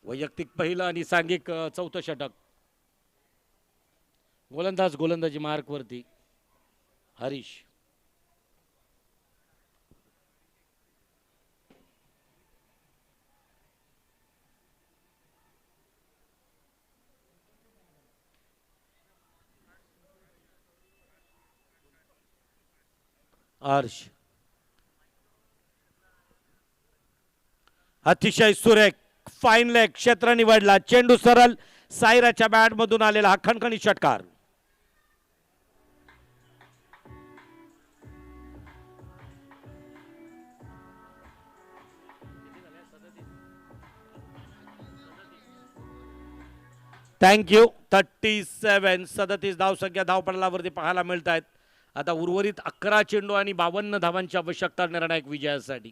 वैयक्तिक पहिलं आणि सांघिक चौथं षटक. गोलंदाजी मार्कवरती हरीश. हर्ष अतिशय सुरेख फाईन लेग क्षेत्र निवडला. चेंडू सरळ सायराच्या बॅट मधून आलेला हा खणखणीत षटकार. थँक्यू. 37 धावसंख्या धावपटलावरती पाहायला मिळत आहेत. आता उर्वरित 11 चेंडू आणि 52 धावांची आवश्यकता निर्णायक विजयासाठी.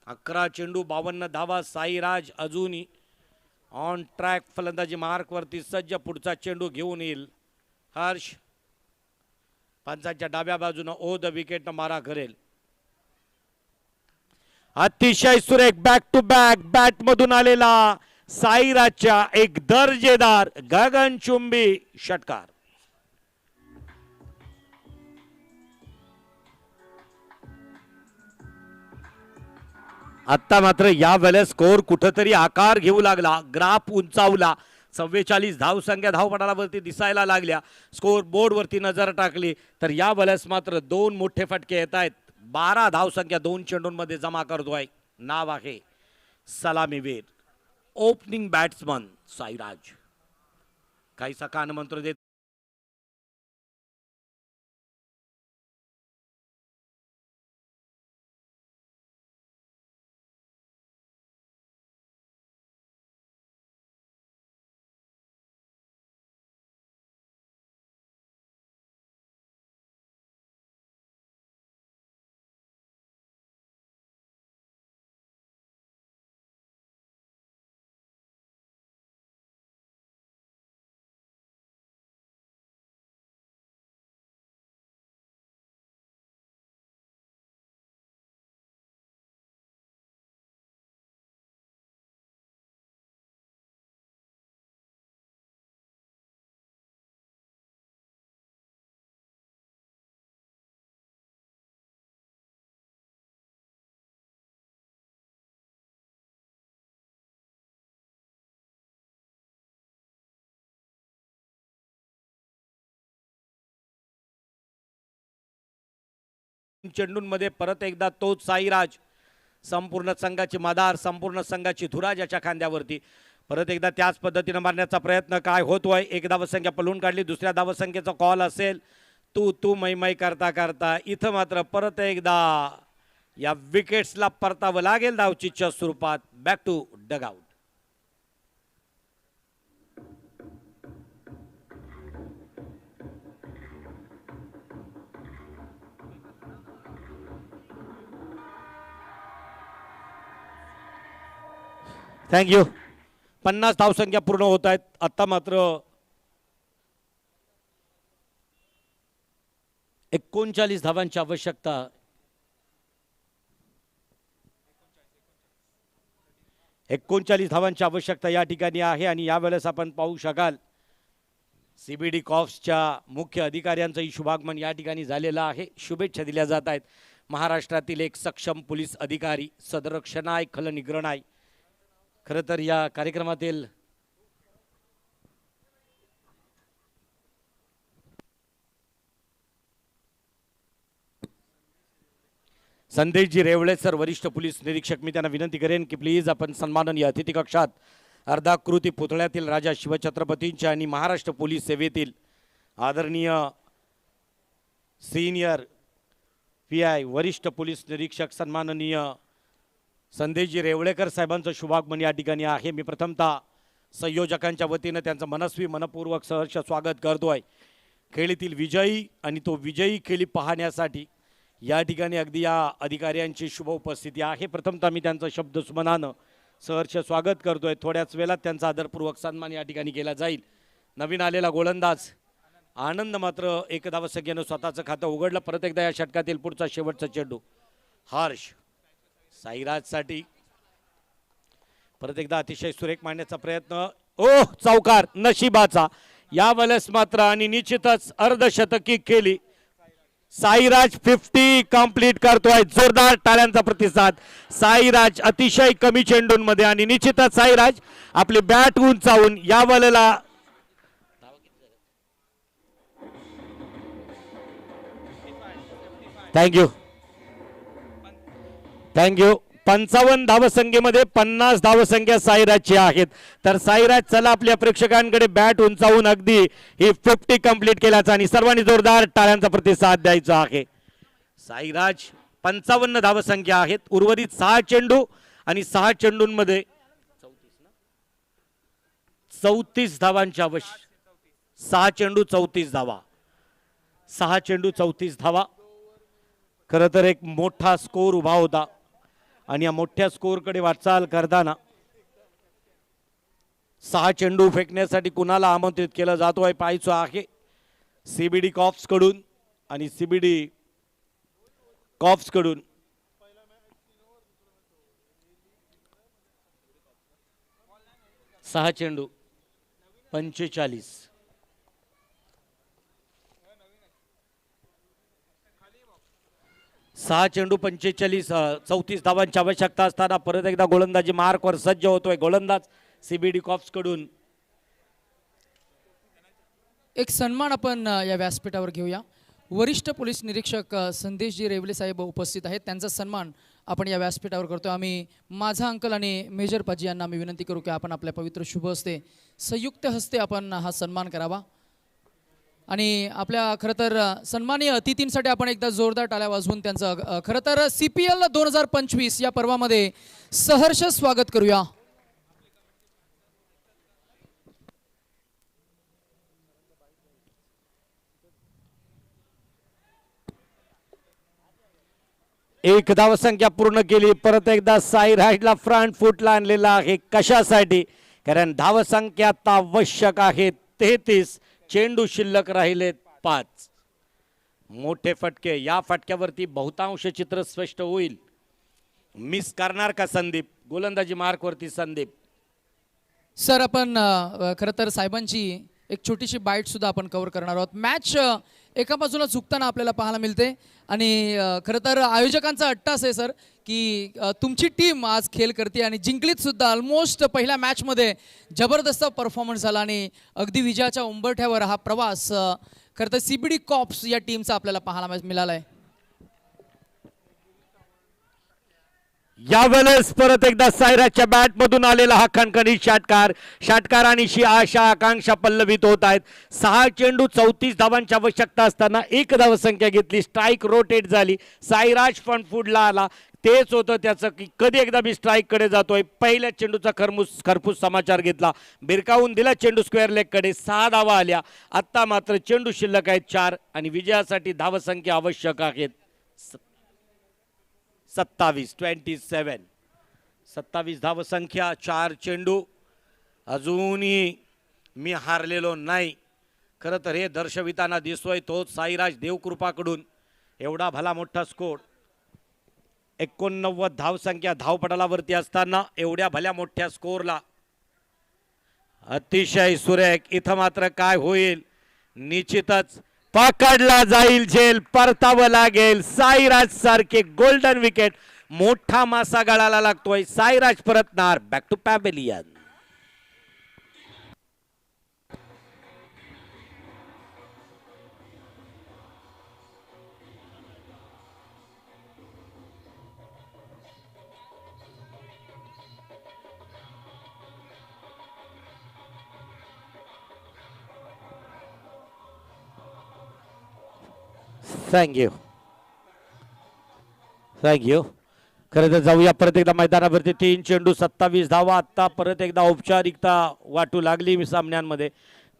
11 चेंडू 52 धावा. साईराज अजूनही ऑन ट्रॅक फलंदाजी मार्कवरती सज्ज. पुढचा चेंडू घेऊन येईल हर्ष. पंचांच्या डाव्या बाजूनं ओ द विकेटनं मारा करेल. अतिशय सुरेख बॅक टू बॅक बॅट मधून आलेला साईराजच्या एक दर्जेदार गगनचुंबी षटकार. आता मात्र या वेळेस स्कोर कुठंतरी आकार घेऊ लागला, ग्राफ उंचावला. 44 धावसंख्या धावपटालावरती दिसायला लागल्या. स्कोर बोर्डवरती नजर टाकली तर या वेळेस मात्र 2 मोठे फटके येत आहेत. 12 धावसंख्या 2 चेंडूंमध्ये जमा करतोय. नाव आहे सलामीवीर, ओपनिंग बॅट्समन साईराज. काहीसा कानमंत्र देत चेंडूंमध्ये परत एकदा तोच साईराज. संपूर्ण संघाची मदार, संपूर्ण संघाची धुरा ज्याच्या खांद्यावरती. परत एकदा त्याच पद्धतीने मारण्याचा प्रयत्न काय होतोय. एक धावसंख्या पळून काढली. दुसऱ्या धावसंख्येचा कॉल असेल. तू तू मै करता करता इथं मात्र परत एकदा या विकेट्सला परतावं लागेल धावचीच्या स्वरूपात. Back to dugout. थँक्यू. 50 धावसंख्या पूर्ण होत आहेत. आता मात्र 39 धावांची आवश्यकता. 39 धावांची आवश्यकता या ठिकाणी आहे. आणि यावेळेस आपण पाहू शकाल सीबीडी कॉप्सच्या मुख्य अधिकाऱ्यांचंही शुभागमन या ठिकाणी झालेलं आहे. शुभेच्छा दिल्या जात आहेत. महाराष्ट्रातील एक सक्षम पोलीस अधिकारी, सदरक्षणाय खलनिग्रणाय. खरं तर या कार्यक्रमातील संदेशजी रेवळे सर, वरिष्ठ पोलीस निरीक्षक, मी त्यांना विनंती करेन की प्लीज आपण सन्माननीय अतिथी कक्षात अर्धाकृती पुतळ्यातील राजा शिवछत्रपतींच्या आणि महाराष्ट्र पोलीस सेवेतील आदरणीय सीनियर PI वरिष्ठ पोलीस निरीक्षक सन्माननीय संदेशजी रेवळेकर साहेबांचं शुभागमन या ठिकाणी आहे. मी प्रथमतः संयोजकांच्या वतीनं त्यांचं मनस्वी मनपूर्वक सहर्ष स्वागत करतोय. खेळीतील विजयी आणि तो विजयी खेळी पाहण्यासाठी या ठिकाणी अगदी या अधिकाऱ्यांची शुभ उपस्थिती आहे. प्रथमतः मी त्यांचं शब्द सुमनानं सहर्ष स्वागत करतोय. थोड्याच वेळात त्यांचा आदरपूर्वक सन्मान या ठिकाणी केला जाईल. नवीन आलेला गोलंदाज आनंद मात्र एक धावसंख्येनं स्वतःचं खातं उघडलं. परत एकदा या षटकातील पुढचा शेवटचा चेंडू हर्ष साईराजसाठी परत एकदा अतिशय सुरेख मांडण्याचा प्रयत्न. चौकार नशिबाचा यावेळेस मात्र आणि निश्चितच अर्धशतकी केली. साईराज 50 कंप्लीट करतोय. जोरदार टाळ्यांचा प्रतिसाद. साईराज अतिशय कमी चेंडूंमध्ये आणि निश्चितच साईराज आपली बॅट उंचावून या वेळेला थँक्यू 55 धावसंख्येमध्ये 50 धावसंख्या साईराजची आहेत. तर साईराज चला आपल्या प्रेक्षकांकडे बॅट उंचावून अगदी ही 50 कंप्लीट केल्याचा आणि सर्वांनी जोरदार टाळ्यांचा प्रतिसाद द्यायचा आहे. साईराज 55 धावसंख्या आहेत. उर्वरित 6 चेंडू आणि 6 चेंडूंमध्ये 34 धावांच्या आवश्यक. 6 चेंडू 34 धावा. 6 चेंडू 34 धावा. खरं तर एक मोठा स्कोर उभा होता आणि या मोठ्या स्कोरकडे वाटचाल करताना 6 चेंडू फेकण्यासाठी कुणाला आमंत्रित केलं जातोय पाहायचं आहे. CBD कॉप्स कडून आणि CBD कॉप्स कडून सहा चेंडू 45. 6 चेंडू 45 34 धावांची आवश्यकता असताना परत एकदा गोलंदाजी मार्कवर सज्ज होतोय गोलंदाज CBD कॉप्स कडून. एक सन्मान आपण या व्यासपीठावर घेऊया. वरिष्ठ पोलीस निरीक्षक संदेशजी रेवले साहेब उपस्थित आहेत. त्यांचा सन्मान आपण या व्यासपीठावर करतो. आम्ही माझा अंकल आणि मेजर पाजी यांना आम्ही विनंती करू की आपण आपल्या पवित्र शुभ हस्ते संयुक्त हस्ते आपण हा सन्मान करावा. आणि आपल्या खरं तर सन्माननीय अतिथींसाठी आपण एकदा जोरदार टाळ्या वाजवून त्यांचं खरं तर CPL 2025 या पर्वामध्ये सहर्ष स्वागत करूया. एक धावसंख्या पूर्ण केली. परत एकदा साईराजला फ्रंट फुटला आणलेला आहे. कशासाठी? कारण धावसंख्या आता आवश्यक आहे 33. चेंडू शिल्लक राहिलेत 5. मोठे फटके. या फटक्यावरती बहुतांश चित्र स्पष्ट होईल. मिस करणार का संदीप? गोलंदाजी मार्कवरती संदीप. सर आपण खरं तर साहेबांची एक छोटीशी बाईट सुद्धा आपण कव्हर करणार आहोत. मॅच एका बाजूला झुकताना आपल्याला पाहायला मिळते आणि खरं तर आयोजकांचा अट्टास आहे सर की तुमची टीम आज खेळ करते आणि जिंकलीत सुद्धा. ऑलमोस्ट पहिल्या मॅचमध्ये जबरदस्त परफॉर्मन्स झाला आणि अगदी विजयाच्या उंबरठ्यावर हा प्रवास खरं तर CBD कॉप्स या टीमचा आपल्याला पाहायला मिळाला आहे. यावेळेस परत एकदा साईराजच्या बॅट मधून आलेला हा खणखणीत षटकारांची आशा आकांक्षा पल्लवित होत आहेत. 6 चेंडू 34 धावांची आवश्यकता असताना 1 धावसंख्या घेतली. स्ट्राईक रोटेट झाली. साईराज फ्रंट फूटला आला. तेच होतं त्याचं की कधी एकदा मी स्ट्राईक कडे जातोय. पहिल्या चेंडूचा खरपूस समाचार घेतला. बिरकावून दिला चेंडू स्क्वेअर लेग कडे. 6 धावा आल्या. आता मात्र चेंडू शिल्लक आहेत 4 आणि विजयासाठी धावसंख्या आवश्यक आहेत 27. 27 धावसंख्या 4 चेंडू. अजूनही मी हारलेलो नाही. खरं तर हे दर्शविताना दिसतोय तोच साईराज देवकृपाकडून एवढा भला मोठा स्कोर. 89 धावसंख्या धावपटलावरती असताना एवढ्या भल्या मोठ्या स्कोरला अतिशय सुरेख. इथं मात्र काय होईल? निश्चितच पकडला जाईल. झेल परतावं लागेल. साईराज सारखे गोल्डन विकेट. मोठा मासा गळाला लागतोय. साईराज परतणार back to pavilion. Thank you thank you. खरं तर जाऊया परत एकदा मैदानावरती. 3 चेंडू 27 धावा. आत्ता परत एकदा औपचारिकता वाटू लागली सामन्यांमध्ये.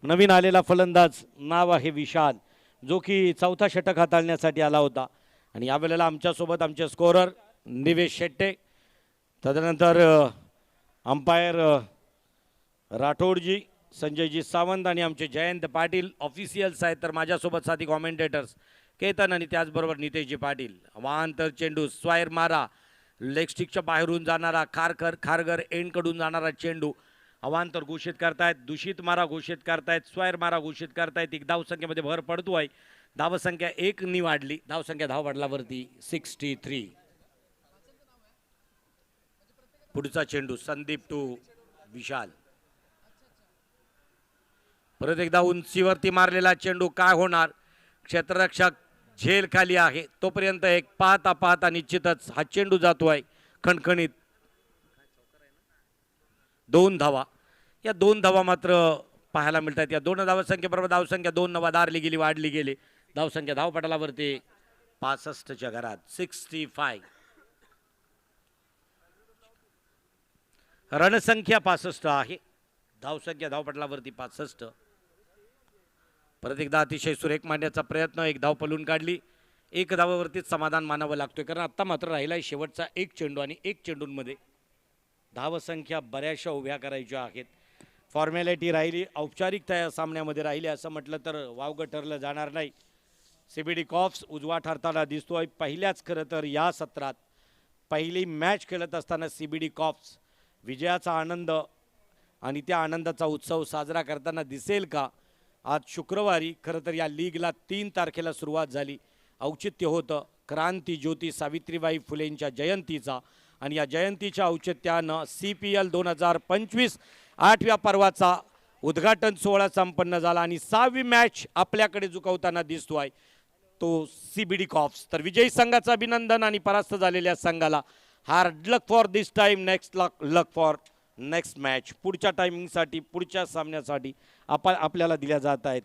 नवीन आलेला फलंदाज नाव आहे विशाल, जो की चौथा षटक हाताळण्यासाठी आला होता. आणि यावेळेला आमच्यासोबत आमचे स्कोरर निवेश शेट्टे, तदनंतर अंपायर राठोडजी, संजयजी सावंत आणि आमचे जयंत पाटील ऑफिशियल्स आहेत. तर माझ्यासोबत साथी कॉमेंटेटर्स केतन आणि त्याचबरोबर नितेशजी पाटील. वांतर चेंडू स्वायर मारा, लेग स्टिकच्या बाहेरून जाणारा खारगर एंडकडून जाणारा चेंडू अवांतर घोषित करतायत. दूषित मारा घोषित करतायत. स्वायर मारा घोषित करतायत. एक धावसंख्येमध्ये भर पडतो आहे. धावसंख्या 1 नी वाढली. धावसंख्या धावपटलावरती 63. पुढचा चेंडू संदीप टू विशाल. परत एकदा उंचीवरती मारलेला चेंडू. काय होणार? क्षेत्ररक्षक झेल खाली आहे तोपर्यंत एक पाहता पाहता निश्चितच हा चेंडू जातो आहे खणखणीत. 2 धावा. या 2 धावा मात्र पाहायला मिळतात. या 2 धावसंख्येबरोबर धावसंख्या 2 न वधारली गेली, वाढली गेली. धावसंख्या धावपटलावरती 65च्या घरात 65. रणसंख्या 65 आहे. धावसंख्या धावपटलावरती 65. परत एकदा अतिशय सुरेख मांडण्याचा प्रयत्न. एक धाव पलून काढली. 1 धावावरतीच समाधान मानावं लागतोय, कारण आत्ता मात्र राहिला शेवटचा 1 चेंडू आणि 1 चेंडूंमध्ये धावसंख्या बऱ्याचशा उभ्या करायच्या आहेत. फॉर्मॅलिटी राहिली, औपचारिकता या सामन्यामध्ये राहिली असं म्हटलं तर वावगं ठरलं जाणार नाही. CBD कॉप्स उजवा ठरताना दिसतोय. पहिल्याच खरं तर या सत्रात पहिली मॅच खेळत असताना CBD कॉप्स विजयाचा आनंद आणि त्या आनंदाचा उत्सव साजरा करताना दिसेल का? आज शुक्रवारी खरं तर या लीगला 3 तारखेला सुरुवात झाली. औचित्य होतं क्रांती ज्योती सावित्रीबाई फुलेंच्या जयंतीचा, आणि या जयंतीच्या औचित्यानं CPL 2025 8व्या पर्वाचा उद्घाटन सोहळा संपन्न झाला आणि 6वी मॅच आपल्याकडे झुकवताना दिसतोय तो CBD कॉप्स. तर विजयी संघाचं अभिनंदन आणि परास्त झालेल्या संघाला hard luck for this time. Next luck for next match. पुढच्या टायमिंगसाठी, पुढच्या सामन्यासाठी आपल्याला दिल्या जात आहेत